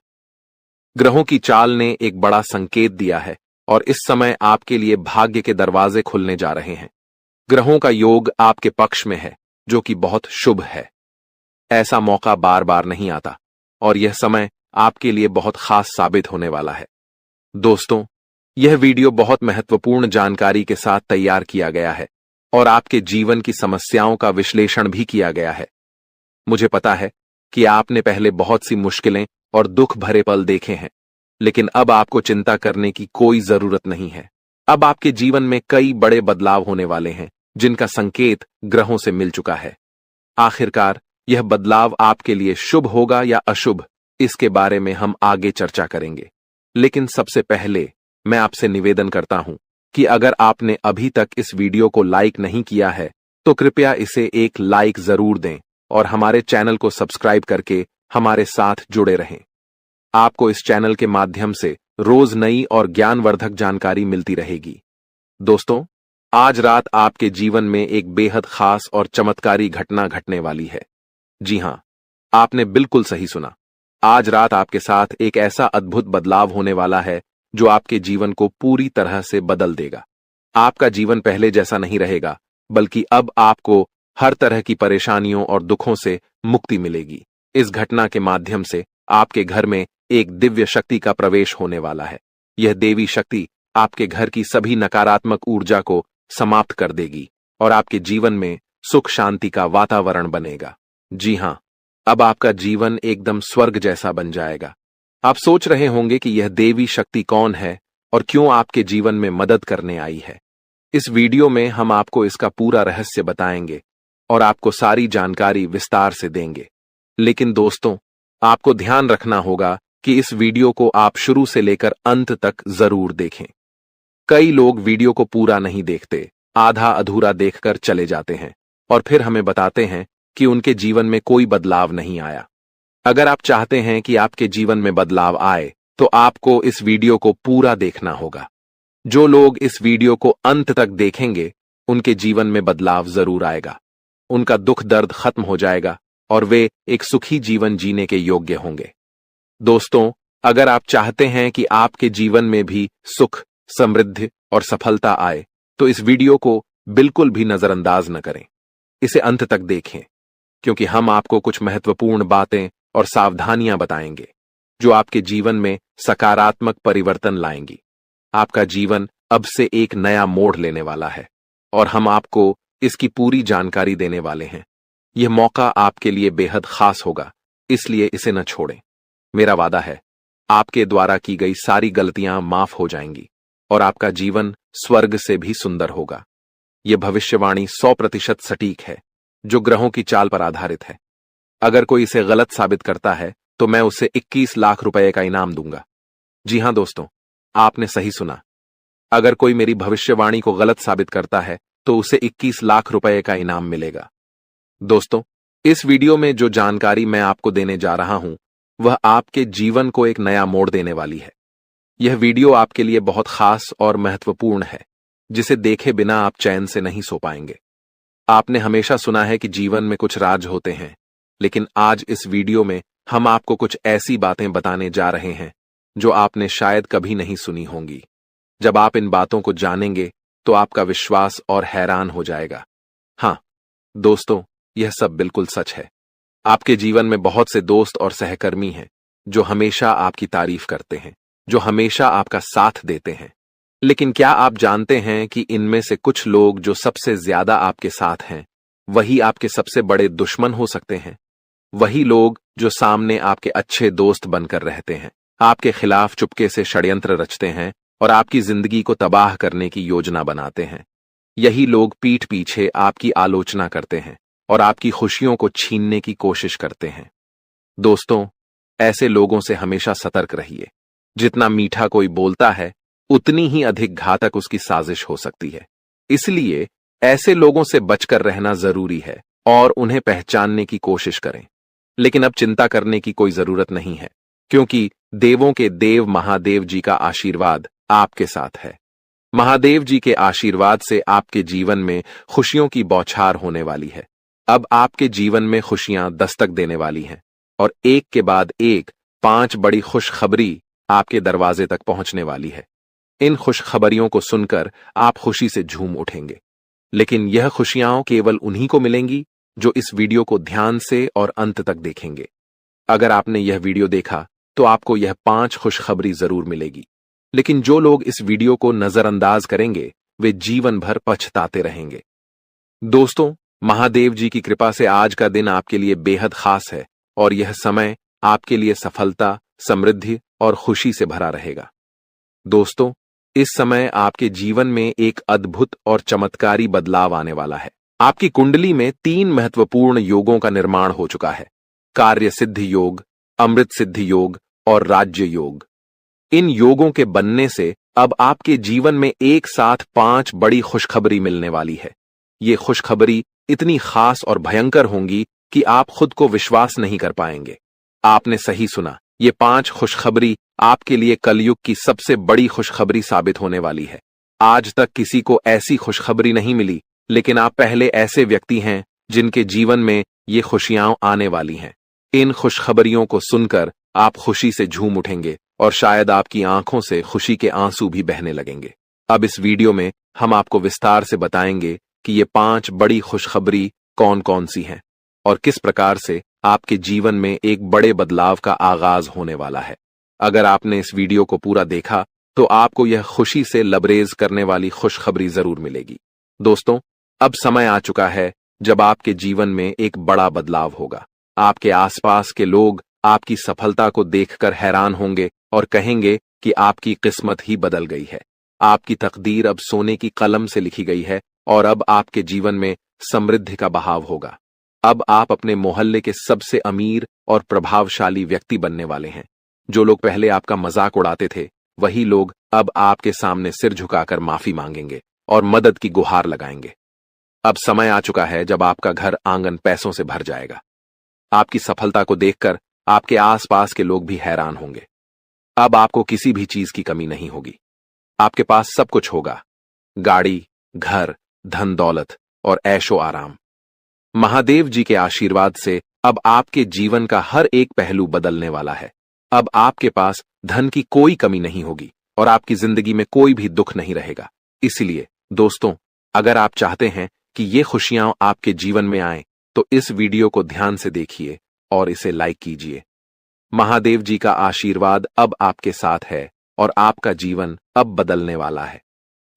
ग्रहों की चाल ने एक बड़ा संकेत दिया है और इस समय आपके लिए भाग्य के दरवाजे खुलने जा रहे हैं। ग्रहों का योग आपके पक्ष में है, जो कि बहुत शुभ है। ऐसा मौका बार बार नहीं आता और यह समय आपके लिए बहुत खास साबित होने वाला है। दोस्तों, यह वीडियो बहुत महत्वपूर्ण जानकारी के साथ तैयार किया गया है और आपके जीवन की समस्याओं का विश्लेषण भी किया गया है। मुझे पता है कि आपने पहले बहुत सी मुश्किलें और दुख भरे पल देखे हैं, लेकिन अब आपको चिंता करने की कोई जरूरत नहीं है। अब आपके जीवन में कई बड़े बदलाव होने वाले हैं, जिनका संकेत ग्रहों से मिल चुका है। आखिरकार यह बदलाव आपके लिए शुभ होगा या अशुभ, इसके बारे में हम आगे चर्चा करेंगे। लेकिन सबसे पहले मैं आपसे निवेदन करता हूं कि अगर आपने अभी तक इस वीडियो को लाइक नहीं किया है तो कृपया इसे एक लाइक जरूर दें और हमारे चैनल को सब्सक्राइब करके हमारे साथ जुड़े रहें। आपको इस चैनल के माध्यम से रोज नई और ज्ञानवर्धक जानकारी मिलती रहेगी। दोस्तों, आज रात आपके जीवन में एक बेहद खास और चमत्कारी घटना घटने वाली है। जी हां, आपने बिल्कुल सही सुना। आज रात आपके साथ एक ऐसा अद्भुत बदलाव होने वाला है जो आपके जीवन को पूरी तरह से बदल देगा। आपका जीवन पहले जैसा नहीं रहेगा, बल्कि अब आपको हर तरह की परेशानियों और दुखों से मुक्ति मिलेगी। इस घटना के माध्यम से आपके घर में एक दिव्य शक्ति का प्रवेश होने वाला है। यह देवी शक्ति आपके घर की सभी नकारात्मक ऊर्जा को समाप्त कर देगी और आपके जीवन में सुख शांति का वातावरण बनेगा। जी हां, अब आपका जीवन एकदम स्वर्ग जैसा बन जाएगा। आप सोच रहे होंगे कि यह देवी शक्ति कौन है और क्यों आपके जीवन में मदद करने आई है। इस वीडियो में हम आपको इसका पूरा रहस्य बताएंगे और आपको सारी जानकारी विस्तार से देंगे। लेकिन दोस्तों, आपको ध्यान रखना होगा कि इस वीडियो को आप शुरू से लेकर अंत तक जरूर देखें। कई लोग वीडियो को पूरा नहीं देखते, आधा अधूरा देखकर चले जाते हैं और फिर हमें बताते हैं कि उनके जीवन में कोई बदलाव नहीं आया। अगर आप चाहते हैं कि आपके जीवन में बदलाव आए तो आपको इस वीडियो को पूरा देखना होगा। जो लोग इस वीडियो को अंत तक देखेंगे, उनके जीवन में बदलाव जरूर आएगा। उनका दुख दर्द खत्म हो जाएगा और वे एक सुखी जीवन जीने के योग्य होंगे। दोस्तों, अगर आप चाहते हैं कि आपके जीवन में भी सुख, समृद्धि और सफलता आए तो इस वीडियो को बिल्कुल भी नजरअंदाज न करें। इसे अंत तक देखें, क्योंकि हम आपको कुछ महत्वपूर्ण बातें और सावधानियां बताएंगे जो आपके जीवन में सकारात्मक परिवर्तन लाएंगी। आपका जीवन अब से एक नया मोड़ लेने वाला है और हम आपको इसकी पूरी जानकारी देने वाले हैं। यह मौका आपके लिए बेहद खास होगा, इसलिए इसे न छोड़ें। मेरा वादा है, आपके द्वारा की गई सारी गलतियां माफ हो जाएंगी और आपका जीवन स्वर्ग से भी सुंदर होगा। यह भविष्यवाणी 100% सटीक है, जो ग्रहों की चाल पर आधारित है। अगर कोई इसे गलत साबित करता है तो मैं उसे 21 लाख रुपए का इनाम दूंगा। जी हां दोस्तों, आपने सही सुना। अगर कोई मेरी भविष्यवाणी को गलत साबित करता है तो उसे 21 लाख रुपए का इनाम मिलेगा। दोस्तों, इस वीडियो में जो जानकारी मैं आपको देने जा रहा हूं, वह आपके जीवन को एक नया मोड़ देने वाली है। यह वीडियो आपके लिए बहुत खास और महत्वपूर्ण है, जिसे देखे बिना आप चैन से नहीं सो पाएंगे। आपने हमेशा सुना है कि जीवन में कुछ राज होते हैं, लेकिन आज इस वीडियो में हम आपको कुछ ऐसी बातें बताने जा रहे हैं जो आपने शायद कभी नहीं सुनी होंगी। जब आप इन बातों को जानेंगे तो आपका विश्वास और हैरान हो जाएगा। हां दोस्तों, यह सब बिल्कुल सच है। आपके जीवन में बहुत से दोस्त और सहकर्मी हैं जो हमेशा आपकी तारीफ करते हैं, जो हमेशा आपका साथ देते हैं। लेकिन क्या आप जानते हैं कि इनमें से कुछ लोग जो सबसे ज्यादा आपके साथ हैं, वही आपके सबसे बड़े दुश्मन हो सकते हैं। वही लोग जो सामने आपके अच्छे दोस्त बनकर रहते हैं, आपके खिलाफ चुपके से षड्यंत्र रचते हैं और आपकी जिंदगी को तबाह करने की योजना बनाते हैं। यही लोग पीठ पीछे आपकी आलोचना करते हैं और आपकी खुशियों को छीनने की कोशिश करते हैं। दोस्तों, ऐसे लोगों से हमेशा सतर्क रहिए। जितना मीठा कोई बोलता है, उतनी ही अधिक घातक उसकी साजिश हो सकती है। इसलिए ऐसे लोगों से बचकर रहना जरूरी है और उन्हें पहचानने की कोशिश करें। लेकिन अब चिंता करने की कोई जरूरत नहीं है, क्योंकि देवों के देव महादेव जी का आशीर्वाद आपके साथ है। महादेव जी के आशीर्वाद से आपके जीवन में खुशियों की बौछार होने वाली है। अब आपके जीवन में खुशियां दस्तक देने वाली हैं और एक के बाद एक 5 बड़ी खुशखबरी आपके दरवाजे तक पहुंचने वाली है। इन खुशखबरियों को सुनकर आप खुशी से झूम उठेंगे। लेकिन यह खुशियां केवल उन्हीं को मिलेंगी जो इस वीडियो को ध्यान से और अंत तक देखेंगे। अगर आपने यह वीडियो देखा तो आपको यह 5 खुशखबरी जरूर मिलेगी। लेकिन जो लोग इस वीडियो को नजरअंदाज करेंगे, वे जीवन भर पछताते रहेंगे। दोस्तों, महादेव जी की कृपा से आज का दिन आपके लिए बेहद खास है और यह समय आपके लिए सफलता, समृद्धि और खुशी से भरा रहेगा। दोस्तों, इस समय आपके जीवन में एक अद्भुत और चमत्कारी बदलाव आने वाला है। आपकी कुंडली में 3 महत्वपूर्ण योगों का निर्माण हो चुका है: कार्य सिद्धि योग, अमृत सिद्धि योग और राज्य योग। इन योगों के बनने से अब आपके जीवन में एक साथ 5 बड़ी खुशखबरी मिलने वाली है। ये खुशखबरी इतनी खास और भयंकर होंगी कि आप खुद को विश्वास नहीं कर पाएंगे। आपने सही सुना, ये 5 खुशखबरी आपके लिए कलयुग की सबसे बड़ी खुशखबरी साबित होने वाली है। आज तक किसी को ऐसी खुशखबरी नहीं मिली, लेकिन आप पहले ऐसे व्यक्ति हैं जिनके जीवन में ये खुशियां आने वाली हैं। इन खुशखबरियों को सुनकर आप खुशी से झूम उठेंगे और शायद आपकी आंखों से खुशी के आंसू भी बहने लगेंगे। अब इस वीडियो में हम आपको विस्तार से बताएंगे कि ये 5 बड़ी खुशखबरी कौन कौन सी हैं और किस प्रकार से आपके जीवन में एक बड़े बदलाव का आगाज होने वाला है। अगर आपने इस वीडियो को पूरा देखा तो आपको यह खुशी से लबरेज करने वाली खुशखबरी जरूर मिलेगी। दोस्तों, अब समय आ चुका है जब आपके जीवन में एक बड़ा बदलाव होगा। आपके आसपास के लोग आपकी सफलता को देखकर हैरान होंगे और कहेंगे कि आपकी किस्मत ही बदल गई है। आपकी तकदीर अब सोने की कलम से लिखी गई है और अब आपके जीवन में समृद्धि का बहाव होगा। अब आप अपने मोहल्ले के सबसे अमीर और प्रभावशाली व्यक्ति बनने वाले हैं। जो लोग पहले आपका मजाक उड़ाते थे, वही लोग अब आपके सामने सिर झुकाकर माफी मांगेंगे और मदद की गुहार लगाएंगे। अब समय आ चुका है जब आपका घर आंगन पैसों से भर जाएगा। आपकी सफलता को देखकर आपके आसपास के लोग भी हैरान होंगे। अब आपको किसी भी चीज की कमी नहीं होगी। आपके पास सब कुछ होगा: गाड़ी, घर, धन दौलत और ऐशो आराम। महादेव जी के आशीर्वाद से अब आपके जीवन का हर एक पहलू बदलने वाला है। अब आपके पास धन की कोई कमी नहीं होगी और आपकी जिंदगी में कोई भी दुख नहीं रहेगा। इसलिए दोस्तों, अगर आप चाहते हैं कि ये खुशियां आपके जीवन में आएं, तो इस वीडियो को ध्यान से देखिए और इसे लाइक कीजिए। महादेव जी का आशीर्वाद अब आपके साथ है और आपका जीवन अब बदलने वाला है।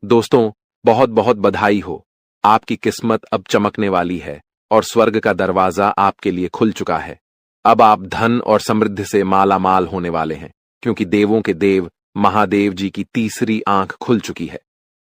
दोस्तों, बहुत बहुत बधाई हो। आपकी किस्मत अब चमकने वाली है और स्वर्ग का दरवाजा आपके लिए खुल चुका है। अब आप धन और समृद्धि से माला माल होने वाले हैं, क्योंकि देवों के देव महादेव जी की तीसरी आंख खुल चुकी है।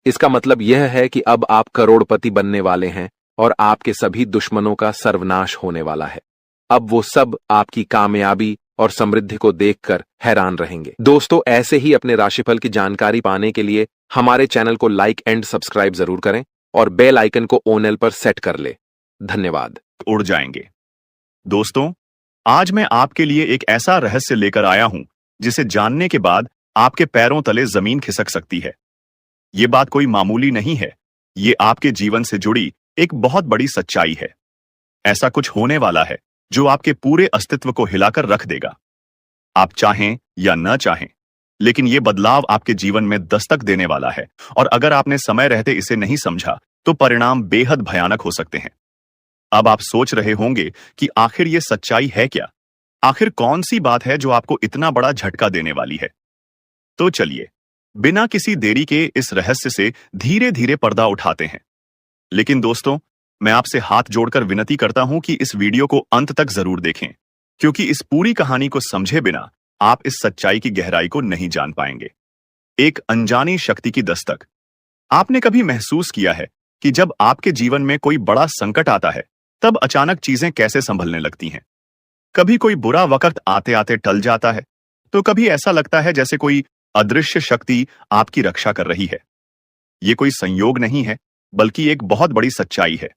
इसका मतलब यह है कि अब आप करोड़पति बनने वाले हैं और आपके सभी दुश्मनों का सर्वनाश होने वाला है। अब वो सब आपकी कामयाबी और समृद्धि को देखकर हैरान रहेंगे। दोस्तों, ऐसे ही अपने राशिफल की जानकारी पाने के लिए हमारे चैनल को लाइक एंड सब्सक्राइब जरूर करें और बेल आइकन को ऑल पर सेट कर ले। धन्यवाद। उड़ जाएंगे। दोस्तों, आज मैं आपके लिए एक ऐसा रहस्य लेकर आया हूं जिसे जानने के बाद आपके पैरों तले जमीन खिसक सकती है। ये बात कोई मामूली नहीं है, ये आपके जीवन से जुड़ी एक बहुत बड़ी सच्चाई है। ऐसा कुछ होने वाला है जो आपके पूरे अस्तित्व को हिलाकर रख देगा। आप चाहें या न चाहें, लेकिन यह बदलाव आपके जीवन में दस्तक देने वाला है और अगर आपने समय रहते इसे नहीं समझा तो परिणाम बेहद भयानक हो सकते हैं। अब आप सोच रहे होंगे कि आखिर यह सच्चाई है क्या? आखिर कौन सी बात है जो आपको इतना बड़ा झटका देने वाली है? तो चलिए, बिना किसी देरी के इस रहस्य से धीरे धीरे पर्दा उठाते हैं। लेकिन दोस्तों, मैं आपसे हाथ जोड़कर विनती करता हूं कि इस वीडियो को अंत तक जरूर देखें, क्योंकि इस पूरी कहानी को समझे बिना आप इस सच्चाई की गहराई को नहीं जान पाएंगे। एक अनजानी शक्ति की दस्तक। आपने कभी महसूस किया है कि जब आपके जीवन में कोई बड़ा संकट आता है, तब अचानक चीजें कैसे संभलने लगती हैं? कभी कोई बुरा वक्त आते आते टल जाता है, तो कभी ऐसा लगता है जैसे कोई अदृश्य शक्ति आपकी रक्षा कर रही है। ये कोई संयोग नहीं है, बल्कि एक बहुत बड़ी सच्चाई है।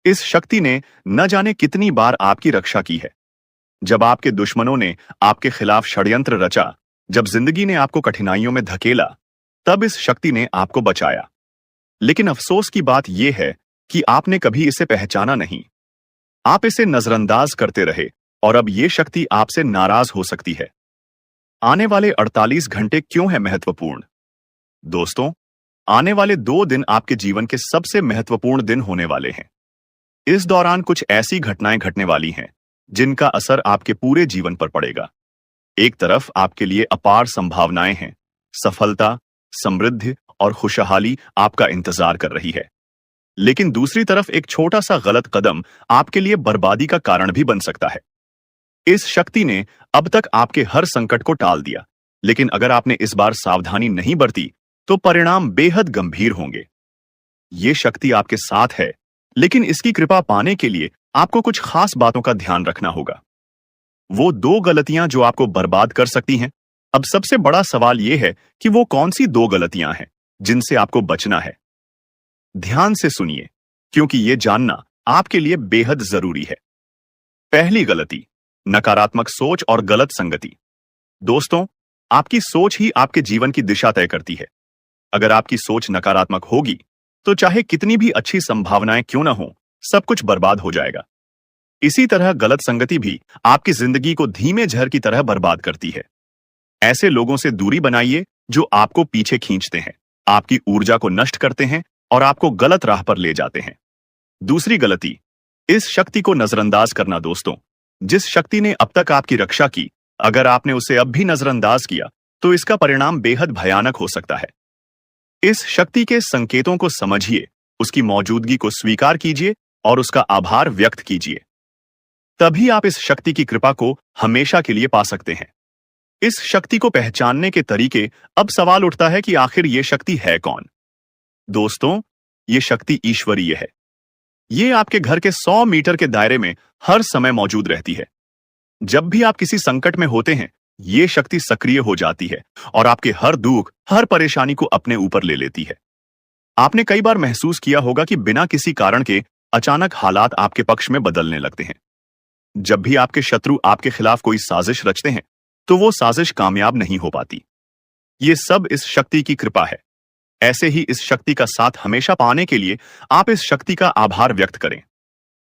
इस शक्ति ने न जाने कितनी बार आपकी रक्षा की है। जब आपके दुश्मनों ने आपके खिलाफ षड्यंत्र रचा, जब जिंदगी ने आपको कठिनाइयों में धकेला, तब इस शक्ति ने आपको बचाया। लेकिन अफसोस की बात यह है कि आपने कभी इसे पहचाना नहीं। आप इसे नजरअंदाज करते रहे और अब यह शक्ति आपसे नाराज हो सकती है। आने वाले 48 घंटे क्यों है महत्वपूर्ण? दोस्तों, आने वाले 2 दिन आपके जीवन के सबसे महत्वपूर्ण दिन होने वाले हैं। इस दौरान कुछ ऐसी घटनाएं घटने वाली हैं जिनका असर आपके पूरे जीवन पर पड़ेगा। एक तरफ आपके लिए अपार संभावनाएं हैं, सफलता, समृद्धि और खुशहाली आपका इंतजार कर रही है। लेकिन दूसरी तरफ एक छोटा सा गलत कदम आपके लिए बर्बादी का कारण भी बन सकता है। इस शक्ति ने अब तक आपके हर संकट को टाल दिया, लेकिन अगर आपने इस बार सावधानी नहीं बरती, तो परिणाम बेहद गंभीर होंगे। ये शक्ति आपके साथ है, लेकिन इसकी कृपा पाने के लिए आपको कुछ खास बातों का ध्यान रखना होगा। वो 2 गलतियां जो आपको बर्बाद कर सकती हैं। अब सबसे बड़ा सवाल यह है कि वो कौन सी 2 गलतियां हैं जिनसे आपको बचना है। ध्यान से सुनिए, क्योंकि यह जानना आपके लिए बेहद जरूरी है। पहली गलती, नकारात्मक सोच और गलत संगति। दोस्तों, आपकी सोच ही आपके जीवन की दिशा तय करती है। अगर आपकी सोच नकारात्मक होगी, तो चाहे कितनी भी अच्छी संभावनाएं क्यों ना हो, सब कुछ बर्बाद हो जाएगा। इसी तरह गलत संगति भी आपकी जिंदगी को धीमे जहर की तरह बर्बाद करती है। ऐसे लोगों से दूरी बनाइए जो आपको पीछे खींचते हैं, आपकी ऊर्जा को नष्ट करते हैं और आपको गलत राह पर ले जाते हैं। दूसरी गलती, इस शक्ति को नजरअंदाज करना। दोस्तों, जिस शक्ति ने अब तक आपकी रक्षा की, अगर आपने उसे अब भी नजरअंदाज किया, तो इसका परिणाम बेहद भयानक हो सकता है। इस शक्ति के संकेतों को समझिए, उसकी मौजूदगी को स्वीकार कीजिए और उसका आभार व्यक्त कीजिए। तभी आप इस शक्ति की कृपा को हमेशा के लिए पा सकते हैं। इस शक्ति को पहचानने के तरीके। अब सवाल उठता है कि आखिर यह शक्ति है कौन? दोस्तों, यह शक्ति ईश्वरीय है। यह आपके घर के 100 मीटर के दायरे में हर समय मौजूद रहती है। जब भी आप किसी संकट में होते हैं, यह शक्ति सक्रिय हो जाती है और आपके हर दुख, हर परेशानी को अपने ऊपर ले लेती है। आपने कई बार महसूस किया होगा कि बिना किसी कारण के अचानक हालात आपके पक्ष में बदलने लगते हैं। जब भी आपके शत्रु आपके खिलाफ कोई साजिश रचते हैं, तो वो साजिश कामयाब नहीं हो पाती। ये सब इस शक्ति की कृपा है। ऐसे ही इस शक्ति का साथ हमेशा पाने के लिए आप इस शक्ति का आभार व्यक्त करें।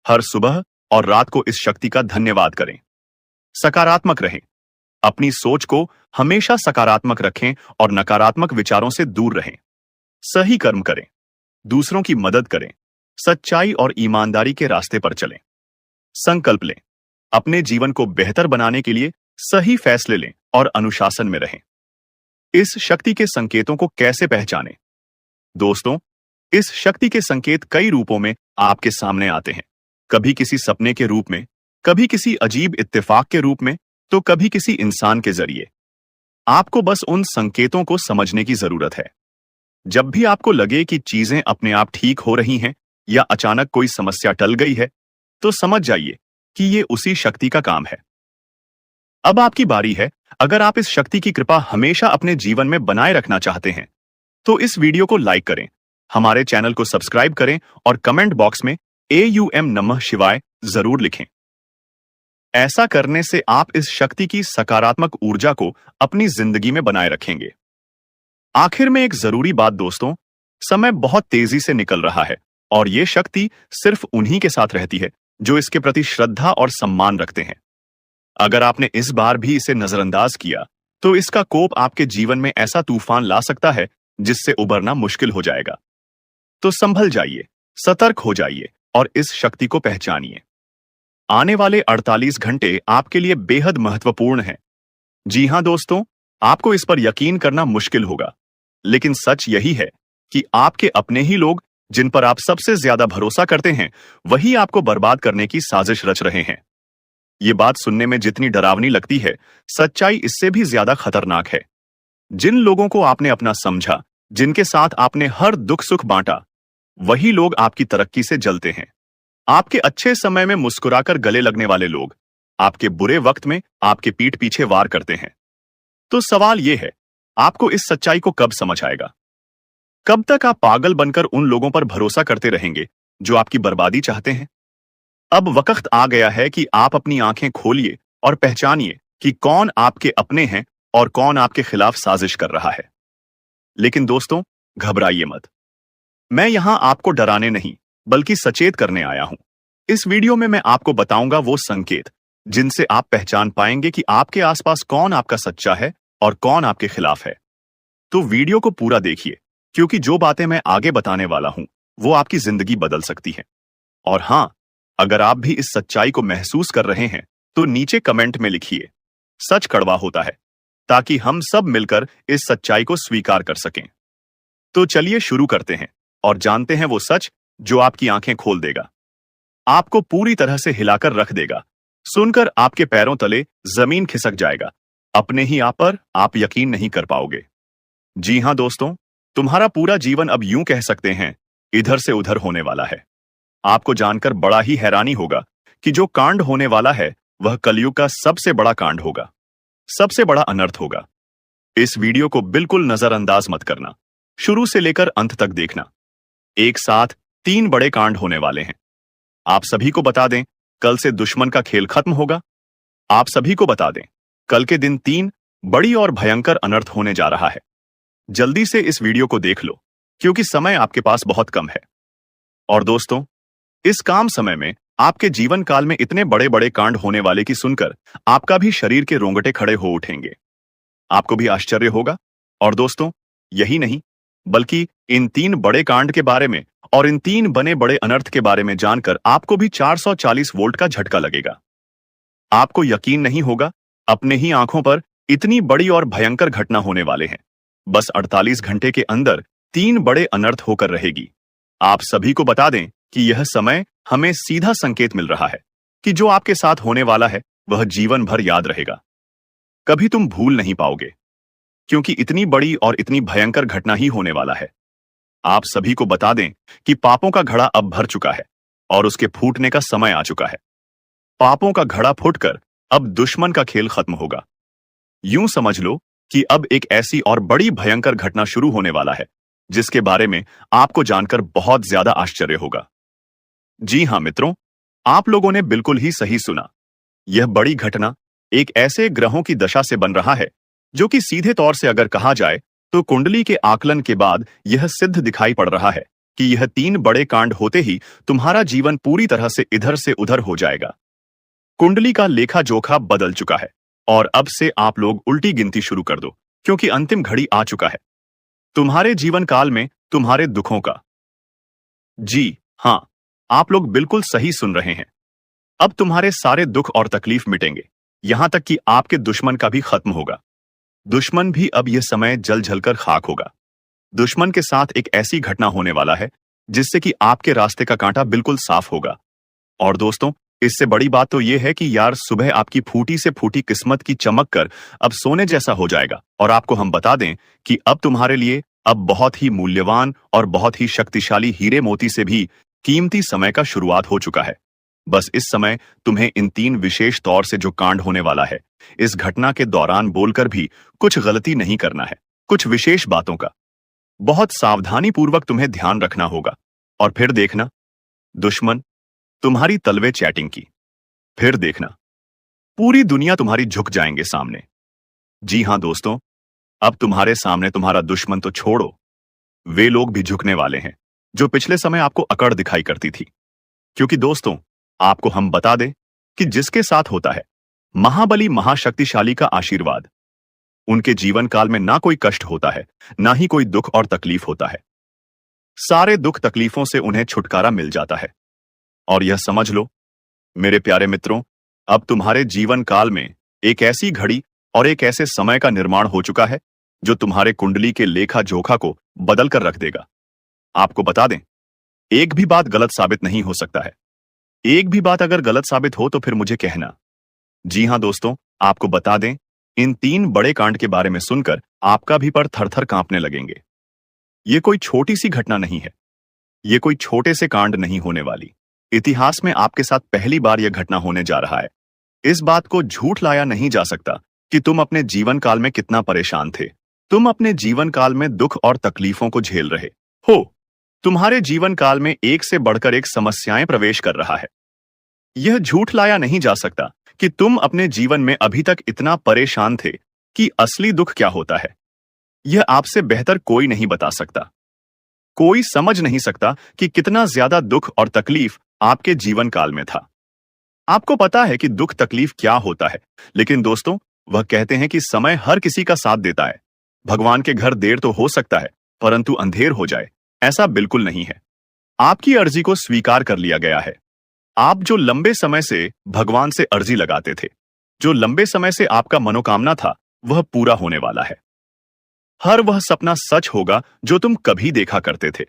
हर सुबह और रात को इस शक्ति का धन्यवाद करें। सकारात्मक रहें। अपनी सोच को हमेशा सकारात्मक रखें और नकारात्मक विचारों से दूर रहें। सही कर्म करें, दूसरों की मदद करें, सच्चाई और ईमानदारी के रास्ते पर चलें। संकल्प लें, अपने जीवन को बेहतर बनाने के लिए सही फैसले लें और अनुशासन में रहें। इस शक्ति के संकेतों को कैसे पहचानें? दोस्तों, इस शक्ति के संकेत कई रूपों में आपके सामने आते हैं। कभी किसी सपने के रूप में, कभी किसी अजीब इत्तेफाक के रूप में, तो कभी किसी इंसान के जरिए। आपको बस उन संकेतों को समझने की जरूरत है। जब भी आपको लगे कि चीजें अपने आप ठीक हो रही हैं या अचानक कोई समस्या टल गई है, तो समझ जाइए कि ये उसी शक्ति का काम है। अब आपकी बारी है। अगर आप इस शक्ति की कृपा हमेशा अपने जीवन में बनाए रखना चाहते हैं, तो इस वीडियो को लाइक करें, हमारे चैनल को सब्सक्राइब करें और कमेंट बॉक्स में AUM नमः शिवाय जरूर लिखें। ऐसा करने से आप इस शक्ति की सकारात्मक ऊर्जा को अपनी जिंदगी में बनाए रखेंगे। आखिर में एक जरूरी बात दोस्तों, समय बहुत तेजी से निकल रहा है और यह शक्ति सिर्फ उन्हीं के साथ रहती है जो इसके प्रति श्रद्धा और सम्मान रखते हैं। अगर आपने इस बार भी इसे नजरअंदाज किया, तो इसका कोप आपके जीवन में ऐसा तूफान ला सकता है जिससे उबरना मुश्किल हो जाएगा। तो संभल जाइए, सतर्क हो जाइए और इस शक्ति को पहचानिए। आने वाले 48 घंटे आपके लिए बेहद महत्वपूर्ण हैं। जी हां दोस्तों, आपको इस पर यकीन करना मुश्किल होगा, लेकिन सच यही है कि आपके अपने ही लोग, जिन पर आप सबसे ज्यादा भरोसा करते हैं, वही आपको बर्बाद करने की साजिश रच रहे हैं। ये बात सुनने में जितनी डरावनी लगती है, सच्चाई इससे भी ज्यादा खतरनाक है। जिन लोगों को आपने अपना समझा, जिनके साथ आपने हर दुख सुख बांटा, वही लोग आपकी तरक्की से जलते हैं। आपके अच्छे समय में मुस्कुराकर गले लगने वाले लोग आपके बुरे वक्त में आपके पीठ पीछे वार करते हैं। तो सवाल यह है, आपको इस सच्चाई को कब समझ आएगा? कब तक आप पागल बनकर उन लोगों पर भरोसा करते रहेंगे जो आपकी बर्बादी चाहते हैं? अब वक्त आ गया है कि आप अपनी आंखें खोलिए और पहचानिए कि कौन आपके अपने हैं और कौन आपके खिलाफ साजिश कर रहा है। लेकिन दोस्तों, घबराइए मत। मैं यहां आपको डराने नहीं, बल्कि सचेत करने आया हूं। इस वीडियो में मैं आपको बताऊंगा वो संकेत जिनसे आप पहचान पाएंगे कि आपके आसपास कौन आपका सच्चा है और कौन आपके खिलाफ है। तो वीडियो को पूरा देखिए, क्योंकि जो बातें मैं आगे बताने वाला हूं वो आपकी जिंदगी बदल सकती है। और हां, अगर आप भी इस सच्चाई को महसूस कर रहे हैं तो नीचे कमेंट में लिखिए, सच कड़वा होता है, ताकि हम सब मिलकर इस सच्चाई को स्वीकार कर सकें। तो चलिए शुरू करते हैं और जानते हैं वो सच जो आपकी आंखें खोल देगा, आपको पूरी तरह से हिलाकर रख देगा। सुनकर आपके पैरों तले जमीन खिसक जाएगा। अपने ही आप पर आप यकीन नहीं कर पाओगे। जी हां दोस्तों, तुम्हारा पूरा जीवन अब यूं कह सकते हैं इधर से उधर होने वाला है। आपको जानकर बड़ा ही हैरानी होगा कि जो कांड होने वाला है वह कलयुग का सबसे बड़ा कांड होगा, सबसे बड़ा अनर्थ होगा। इस वीडियो को बिल्कुल नजरअंदाज मत करना, शुरू से लेकर अंत तक देखना। एक साथ 3 बड़े कांड होने वाले हैं। आप सभी को बता दें, कल से दुश्मन का खेल खत्म होगा। आप सभी को बता दें, कल के दिन 3 बड़ी और भयंकर अनर्थ होने जा रहा है। जल्दी से इस वीडियो को देख लो, क्योंकि समय आपके पास बहुत कम है। और दोस्तों, इस काम समय में आपके जीवन काल में इतने बड़े बड़े कांड होने वाले की सुनकर आपका भी शरीर के रोंगटे खड़े हो उठेंगे। आपको भी आश्चर्य होगा। और दोस्तों, यही नहीं, बल्कि इन 3 बड़े कांड के बारे में और इन 3 बने बड़े अनर्थ के बारे में जानकर आपको भी 440 वोल्ट का झटका लगेगा। आपको यकीन नहीं होगा, अपने ही आंखों पर इतनी बड़ी और भयंकर घटना होने वाले हैं। बस 48 घंटे के अंदर 3 बड़े अनर्थ होकर रहेगी। आप सभी को बता दें कि यह समय हमें सीधा संकेत मिल रहा है कि जो आपके साथ होने वाला है वह जीवन भर याद रहेगा। कभी तुम भूल नहीं पाओगे, क्योंकि इतनी बड़ी और इतनी भयंकर घटना ही होने वाला है। आप सभी को बता दें कि पापों का घड़ा अब भर चुका है और उसके फूटने का समय आ चुका है। पापों का घड़ा फूटकर अब दुश्मन का खेल खत्म होगा। यूं समझ लो कि अब एक ऐसी और बड़ी भयंकर घटना शुरू होने वाला है जिसके बारे में आपको जानकर बहुत ज्यादा आश्चर्य होगा। जी हां मित्रों, आप लोगों ने बिल्कुल ही सही सुना। यह बड़ी घटना एक ऐसे ग्रहों की दशा से बन रहा है जो कि सीधे तौर से अगर कहा जाए तो कुंडली के आकलन के बाद यह सिद्ध दिखाई पड़ रहा है कि यह 3 बड़े कांड होते ही तुम्हारा जीवन पूरी तरह से इधर से उधर हो जाएगा। कुंडली का लेखा जोखा बदल चुका है और अब से आप लोग उल्टी गिनती शुरू कर दो, क्योंकि अंतिम घड़ी आ चुका है तुम्हारे जीवन काल में तुम्हारे दुखों का। जी हां, आप लोग बिल्कुल सही सुन रहे हैं। अब तुम्हारे सारे दुख और तकलीफ मिटेंगे, यहां तक कि आपके दुश्मन का भी खत्म होगा। दुश्मन भी अब यह समय जल जलकर खाक होगा। दुश्मन के साथ एक ऐसी घटना होने वाला है जिससे कि आपके रास्ते का कांटा बिल्कुल साफ होगा। और दोस्तों, इससे बड़ी बात तो यह है कि यार, सुबह आपकी फूटी से फूटी किस्मत की चमक कर अब सोने जैसा हो जाएगा। और आपको हम बता दें कि अब तुम्हारे लिए अब बहुत ही मूल्यवान और बहुत ही शक्तिशाली हीरे मोती से भी कीमती समय का शुरुआत हो चुका है। बस इस समय तुम्हें इन 3 विशेष तौर से जो कांड होने वाला है, इस घटना के दौरान बोलकर भी कुछ गलती नहीं करना है। कुछ विशेष बातों का बहुत सावधानी पूर्वक तुम्हें ध्यान रखना होगा। और फिर देखना, दुश्मन तुम्हारी तलवे चैटिंग की। फिर देखना, पूरी दुनिया तुम्हारी झुक जाएंगे सामने। जी हां दोस्तों, अब तुम्हारे सामने तुम्हारा दुश्मन तो छोड़ो, वे लोग भी झुकने वाले हैं जो पिछले समय आपको अकड़ दिखाई करती थी। क्योंकि दोस्तों, आपको हम बता दें कि जिसके साथ होता है महाबली महाशक्तिशाली का आशीर्वाद, उनके जीवन काल में ना कोई कष्ट होता है, ना ही कोई दुख और तकलीफ होता है। सारे दुख तकलीफों से उन्हें छुटकारा मिल जाता है। और यह समझ लो मेरे प्यारे मित्रों, अब तुम्हारे जीवन काल में एक ऐसी घड़ी और एक ऐसे समय का निर्माण हो चुका है जो तुम्हारे कुंडली के लेखा जोखा को बदल कर रख देगा। आपको बता दें, एक भी बात गलत साबित नहीं हो सकता है। एक भी बात अगर गलत साबित हो तो फिर मुझे कहना, जी हाँ दोस्तों, आपको बता दें, इन 3 बड़े कांड के बारे में सुनकर आपका भी पर थर-थर कांपने लगेंगे। ये कोई छोटी सी घटना नहीं है। ये कोई छोटे से कांड नहीं होने वाली। इतिहास में आपके साथ पहली बार यह घटना होने जा रहा है। इस बात को झूठ लाया नहीं जा सकता कि तुम अपने जीवन काल में कितना परेशान थे। तुम अपने जीवन काल में दुख और तकलीफों को झेल रहे हो। तुम्हारे जीवन काल में एक से बढ़कर एक समस्याएं प्रवेश कर रहा है। यह झूठ लाया नहीं जा सकता कि तुम अपने जीवन में अभी तक इतना परेशान थे कि असली दुख क्या होता है। यह आपसे बेहतर कोई नहीं बता सकता। कोई समझ नहीं सकता कि कितना ज्यादा दुख और तकलीफ आपके जीवन काल में था। आपको पता है कि दुख तकलीफ क्या होता है, लेकिन दोस्तों, वह कहते हैं कि समय हर किसी का साथ देता है। भगवान के घर देर तो हो सकता है, परंतु अंधेर हो जाए, ऐसा बिल्कुल नहीं है। आपकी अर्जी को स्वीकार कर लिया गया है। आप जो लंबे समय से भगवान से अर्जी लगाते थे, जो लंबे समय से आपका मनोकामना था, वह पूरा होने वाला है। हर वह सपना सच होगा जो तुम कभी देखा करते थे।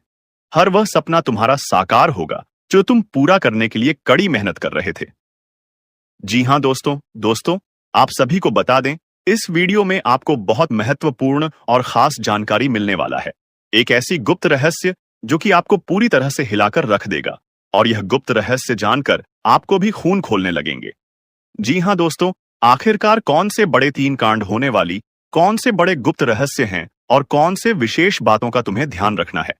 हर वह सपना तुम्हारा साकार होगा जो तुम पूरा करने के लिए कड़ी मेहनत कर रहे थे। जी हां दोस्तों, आप सभी को बता दें, इस वीडियो में आपको बहुत महत्वपूर्ण और खास जानकारी मिलने वाला है। एक ऐसी गुप्त रहस्य जो कि आपको पूरी तरह से हिलाकर रख देगा, और यह गुप्त रहस्य जानकर आपको भी खून खोलने लगेंगे। जी हां दोस्तों, आखिरकार कौन से बड़े 3 कांड होने वाली, कौन से बड़े गुप्त रहस्य हैं और कौन से विशेष बातों का तुम्हें ध्यान रखना है।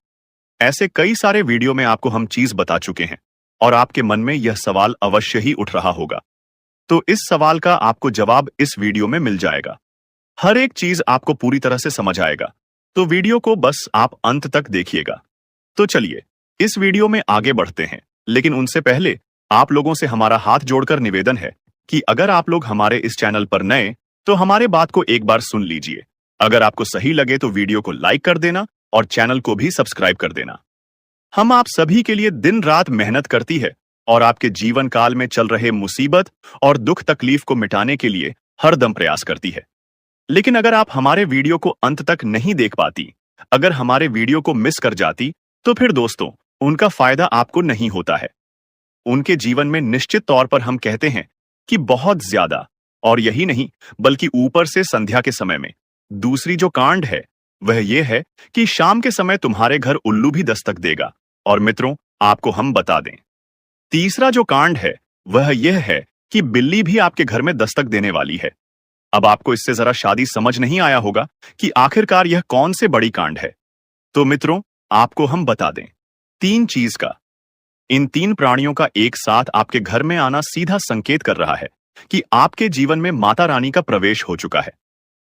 ऐसे कई सारे वीडियो में आपको हम चीज बता चुके हैं, और आपके मन में यह सवाल अवश्य ही उठ रहा होगा। तो इस सवाल का आपको जवाब इस वीडियो में मिल जाएगा। हर एक चीज आपको पूरी तरह से समझ आएगा, तो वीडियो को बस आप अंत तक देखिएगा। तो चलिए इस वीडियो में आगे बढ़ते हैं, लेकिन उनसे पहले आप लोगों से हमारा हाथ जोड़कर निवेदन है कि अगर आप लोग हमारे इस चैनल पर नए, तो हमारे बात को एक बार सुन लीजिए। अगर आपको सही लगे तो वीडियो को लाइक कर देना और चैनल को भी सब्सक्राइब कर देना। हम आप सभी के लिए दिन रात मेहनत करती है और आपके जीवन काल में चल रहे मुसीबत और दुख तकलीफ को मिटाने के लिए हरदम प्रयास करती है। लेकिन अगर आप हमारे वीडियो को अंत तक नहीं देख पाती, अगर हमारे वीडियो को मिस कर जाती, तो फिर दोस्तों, उनका फायदा आपको नहीं होता है। उनके जीवन में निश्चित तौर पर हम कहते हैं कि बहुत ज्यादा, और यही नहीं बल्कि ऊपर से संध्या के समय में दूसरी जो कांड है वह यह है कि शाम के समय तुम्हारे घर उल्लू भी दस्तक देगा। और मित्रों, आपको हम बता दें, तीसरा जो कांड है वह यह है कि बिल्ली भी आपके घर में दस्तक देने वाली है। अब आपको इससे जरा शादी समझ नहीं आया होगा कि आखिरकार यह कौन से बड़ी कांड है। तो मित्रों, आपको हम बता दें, 3 चीज का, इन 3 प्राणियों का एक साथ आपके घर में आना सीधा संकेत कर रहा है कि आपके जीवन में माता रानी का प्रवेश हो चुका है।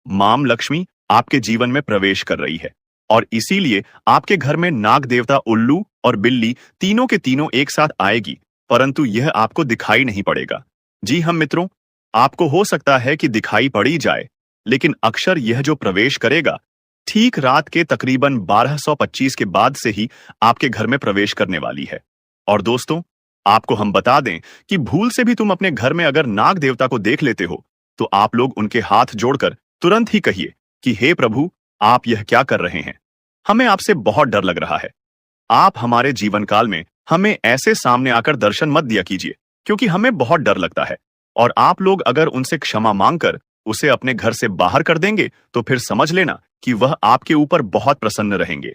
मां लक्ष्मी आपके जीवन में प्रवेश कर रही है, और इसीलिए आपके घर में नाग देवता उल्लू और बिल्ली तीनों के तीनों एक साथ आएगी, परंतु यह आपको दिखाई नहीं पड़ेगा। जी हम मित्रों, आपको हो सकता है कि दिखाई पड़ी जाए, लेकिन अक्षर यह जो प्रवेश करेगा ठीक रात के तकरीबन 1225 के बाद से ही आपके घर में प्रवेश करने वाली है। और दोस्तों, आपको हम बता दें कि भूल से भी तुम अपने घर में अगर नाग देवता को देख लेते हो, तो आप लोग उनके हाथ जोड़कर तुरंत ही कहिए कि हे प्रभु, आप यह क्या कर रहे हैं? हमें आपसे बहुत डर लग रहा है। आप हमारे जीवन काल में हमें ऐसे सामने आकर दर्शन मत दिया कीजिए, क्योंकि हमें बहुत डर लगता है। और आप लोग अगर उनसे क्षमा मांगकर उसे अपने घर से बाहर कर देंगे, तो फिर समझ लेना कि वह आपके ऊपर बहुत प्रसन्न रहेंगे।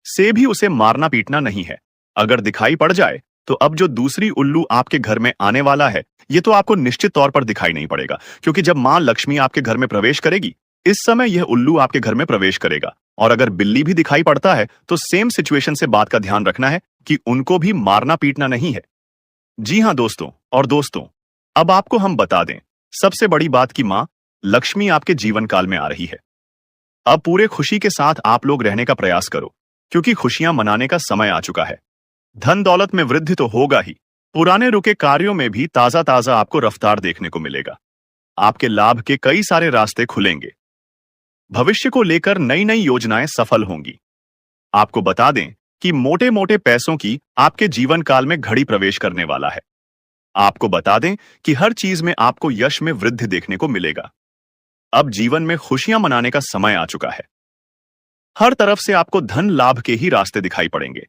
से भी उसे मारना पीटना नहीं है। अगर दिखाई पड़ जाए, तो अब जो दूसरी उल्लू आपके घर में आने वाला है, ये तो आपको निश्चित तौर पर दिखाई नहीं पड़ेगा, क्योंकि जब मां लक्ष्मी आपके घर में प्रवेश करेगी, इस समय यह उल्लू आपके घर में प्रवेश करेगा। और अगर बिल्ली भी दिखाई पड़ता है, तो सेम सिचुएशन से बात का ध्यान रखना है कि उनको भी मारना पीटना नहीं है। जी हां दोस्तों, और दोस्तों, अब आपको हम बता दें सबसे बड़ी बात कि मां लक्ष्मी आपके जीवन काल में आ रही है। अब पूरे खुशी के साथ आप लोग रहने का प्रयास करो, क्योंकि खुशियां मनाने का समय आ चुका है। धन दौलत में वृद्धि तो होगा ही, पुराने रुके कार्यों में भी ताजा ताजा आपको रफ्तार देखने को मिलेगा। आपके लाभ के कई सारे रास्ते खुलेंगे। भविष्य को लेकर नई नई योजनाएं सफल होंगी। आपको बता दें कि मोटे मोटे पैसों की आपके जीवन काल में घड़ी प्रवेश करने वाला है। आपको बता दें कि हर चीज में आपको यश में वृद्धि देखने को मिलेगा। अब जीवन में खुशियां मनाने का समय आ चुका है। हर तरफ से आपको धन लाभ के ही रास्ते दिखाई पड़ेंगे।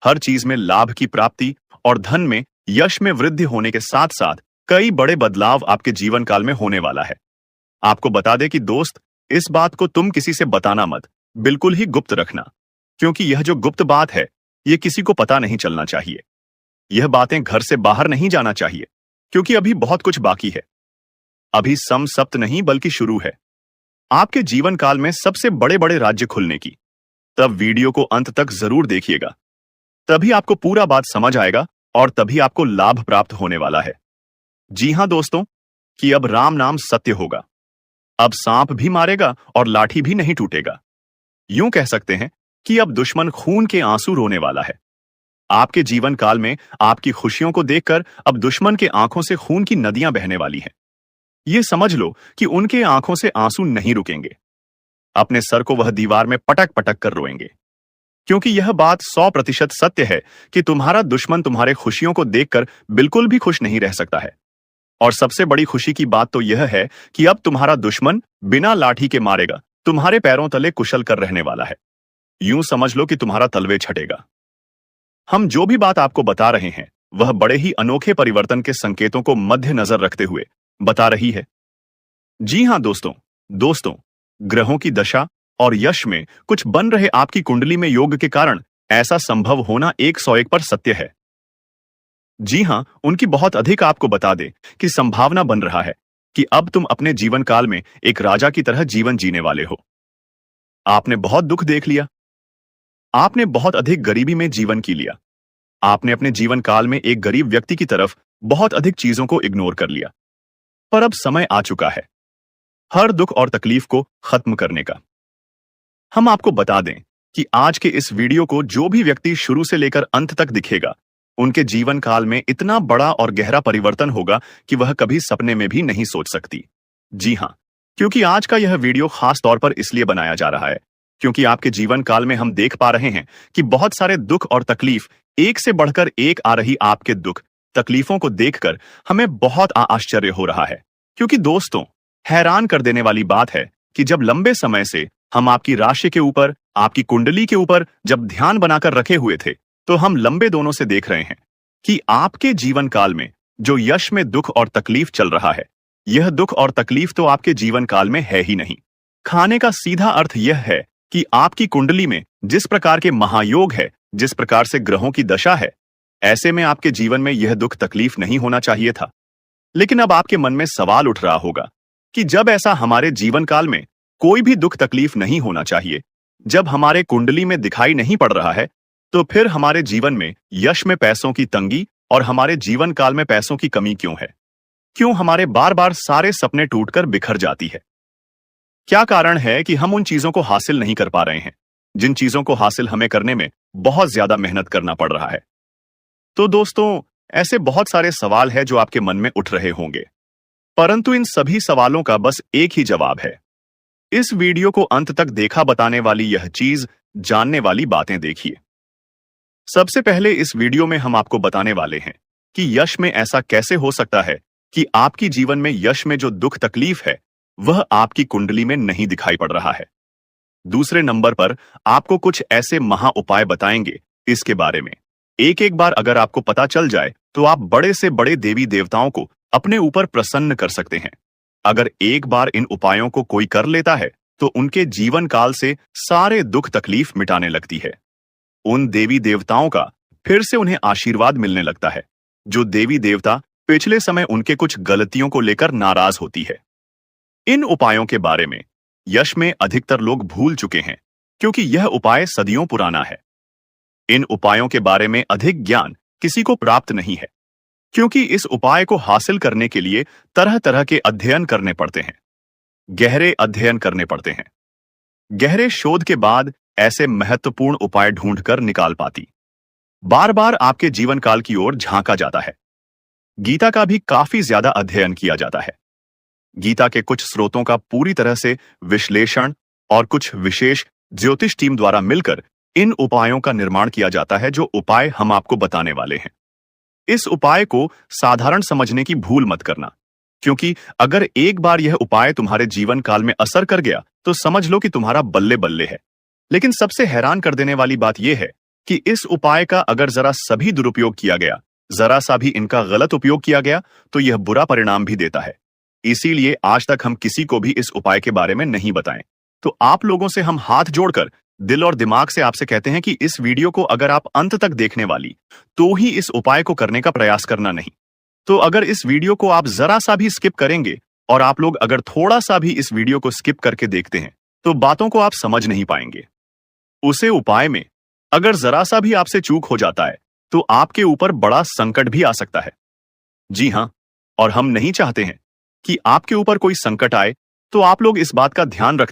हर चीज में लाभ की प्राप्ति और धन में यश में वृद्धि होने के साथ साथ कई बड़े बदलाव आपके जीवन काल में होने वाला है। आपको बता दें कि दोस्त, इस बात को तुम किसी से बताना मत, बिल्कुल ही गुप्त रखना, क्योंकि यह जो गुप्त बात है, यह किसी को पता नहीं चलना चाहिए। यह बातें घर से बाहर नहीं जाना चाहिए, क्योंकि अभी बहुत कुछ बाकी है। अभी सम सप्त नहीं बल्कि शुरू है आपके जीवन काल में सबसे बड़े बड़े राज्य खुलने की। तब वीडियो को अंत तक जरूर देखिएगा, तभी आपको पूरा बात समझ आएगा और तभी आपको लाभ प्राप्त होने वाला है। जी हां दोस्तों, कि अब राम नाम सत्य होगा। अब सांप भी मारेगा और लाठी भी नहीं टूटेगा। यूं कह सकते हैं कि अब दुश्मन खून के आंसू रोने वाला है। आपके जीवन काल में आपकी खुशियों को देखकर अब दुश्मन के आंखों से खून की नदियां बहने वाली हैं। ये समझ लो कि उनके आंखों से आंसू नहीं रुकेंगे। अपने सर को वह दीवार में पटक पटक कर रोएंगे, क्योंकि यह बात 100% सत्य है कि तुम्हारा दुश्मन तुम्हारे खुशियों को देखकर बिल्कुल भी खुश नहीं रह सकता है। और सबसे बड़ी खुशी की बात तो यह है कि अब तुम्हारा दुश्मन बिना लाठी के मारेगा तुम्हारे पैरों तले कुशल कर रहने वाला है। यूं समझ लो कि तुम्हारा तलवे छटेगा। हम जो भी बात आपको बता रहे हैं, वह बड़े ही अनोखे परिवर्तन के संकेतों को मद्देनजर रखते हुए बता रही है। जी हां दोस्तों, ग्रहों की दशा और यश में कुछ बन रहे आपकी कुंडली में योग के कारण ऐसा संभव होना 101 पर सत्य है। जी हां, उनकी बहुत अधिक आपको बता दे कि संभावना बन रहा है कि अब तुम अपने जीवन काल में एक राजा की तरह जीवन जीने वाले हो। आपने बहुत दुख देख लिया, आपने बहुत अधिक गरीबी में जीवन की लिया, आपने अपने जीवन काल में एक गरीब व्यक्ति की तरफ बहुत अधिक चीजों को इग्नोर कर लिया। पर अब समय आ चुका है हर दुख और तकलीफ को खत्म करने का। हम आपको बता दें कि आज के इस वीडियो को जो भी व्यक्ति शुरू से लेकर अंत तक दिखेगा, उनके जीवन काल में इतना बड़ा और गहरा परिवर्तन होगा कि वह कभी सपने में भी नहीं सोच सकती। जी हां, क्योंकि आज का यह वीडियो खास तौर पर इसलिए बनाया जा रहा है क्योंकि आपके जीवन काल में हम देख पा रहे हैं कि बहुत सारे दुख और तकलीफ एक से बढ़कर एक आ रही। आपके दुख तकलीफों को देखकर हमें बहुत आश्चर्य हो रहा है, क्योंकि दोस्तों, हैरान कर देने वाली बात है कि जब लंबे समय से हम आपकी राशि के ऊपर, आपकी कुंडली के ऊपर जब ध्यान बनाकर रखे हुए थे, तो हम लंबे दोनों से देख रहे हैं कि आपके जीवन काल में जो यश में दुख और तकलीफ चल रहा है, यह दुख और तकलीफ तो आपके जीवन काल में है ही नहीं। खाने का सीधा अर्थ यह है कि आपकी कुंडली में जिस प्रकार के महायोग है, जिस प्रकार से ग्रहों की दशा है, ऐसे में आपके जीवन में यह दुख तकलीफ नहीं होना चाहिए था। लेकिन अब आपके मन में सवाल उठ रहा होगा कि जब ऐसा हमारे जीवन काल में कोई भी दुख तकलीफ नहीं होना चाहिए, जब हमारे कुंडली में दिखाई नहीं पड़ रहा है, तो फिर हमारे जीवन में यश में पैसों की तंगी और हमारे जीवन काल में पैसों की कमी क्यों है? क्यों हमारे बार बार सारे सपने टूटकर बिखर जाती है? क्या कारण है कि हम उन चीजों को हासिल नहीं कर पा रहे हैं जिन चीजों को हासिल हमें करने में बहुत ज्यादा मेहनत करना पड़ रहा है? तो दोस्तों, ऐसे बहुत सारे सवाल हैं जो आपके मन में उठ रहे होंगे, परंतु इन सभी सवालों का बस एक ही जवाब है। इस वीडियो को अंत तक देखा बताने वाली यह चीज, जानने वाली बातें देखिए। सबसे पहले इस वीडियो में हम आपको बताने वाले हैं कि यश में ऐसा कैसे हो सकता है कि आपकी जीवन में यश में जो दुख तकलीफ है, वह आपकी कुंडली में नहीं दिखाई पड़ रहा है। दूसरे नंबर पर आपको कुछ ऐसे महा उपाय बताएंगे इसके बारे में। एक एक बार अगर आपको पता चल जाए तो आप बड़े से बड़े देवी देवताओं को अपने ऊपर प्रसन्न कर सकते हैं। अगर एक बार इन उपायों को कोई कर लेता है तो उनके जीवन काल से सारे दुख तकलीफ मिटाने लगती है। उन देवी देवताओं का फिर से उन्हें आशीर्वाद मिलने लगता है, जो देवी देवता पिछले समय उनके कुछ गलतियों को लेकर नाराज होती है। इन उपायों के बारे में यश में अधिकतर लोग भूल चुके हैं, क्योंकि यह उपाय सदियों पुराना है। इन उपायों के बारे में अधिक ज्ञान किसी को प्राप्त नहीं है, क्योंकि इस उपाय को हासिल करने के लिए तरह तरह के अध्ययन करने पड़ते हैं, गहरे अध्ययन करने पड़ते हैं। गहरे शोध के बाद ऐसे महत्वपूर्ण उपाय ढूंढकर निकाल पाती। बार बार आपके जीवन काल की ओर झांका जाता है। गीता का भी काफी ज्यादा अध्ययन किया जाता है। गीता के कुछ स्रोतों का पूरी तरह से विश्लेषण और कुछ विशेष ज्योतिष टीम द्वारा मिलकर इन उपायों का निर्माण किया जाता है, जो उपाय हम आपको बताने वाले हैं। इस उपाय को साधारण समझने की भूल मत करना, क्योंकि अगर एक बार यह उपाय तुम्हारे जीवन काल में असर कर गया तो समझ लो कि तुम्हारा बल्ले बल्ले है। लेकिन सबसे हैरान कर देने वाली बात यह है कि इस उपाय का अगर जरा सभी दुरुपयोग किया गया जरा सा भी इनका गलत उपयोग किया गया तो यह बुरा परिणाम भी देता है। इसीलिए आज तक हम किसी को भी इस उपाय के बारे में नहीं बताएं। तो आप लोगों से हम हाथ जोड़कर दिल और दिमाग से आपसे कहते हैं कि इस वीडियो को अगर आप अंत तक देखने वाली तो ही इस उपाय को करने का प्रयास करना नहीं। तो अगर इस वीडियो को आप जरा सा भी स्किप करेंगे और आप लोग अगर थोड़ा सा भी इस वीडियो को स्किप करके देखते हैं तो बातों को आप समझ नहीं पाएंगे। उसे उपाय में अगर जरा सा भी आपसे चूक हो जाता है तो आपके ऊपर बड़ा संकट भी आ सकता है। जी हां, और हम नहीं चाहते हैं कि आपके ऊपर कोई संकट आए, तो आप लोग इस बात का ध्यान रखें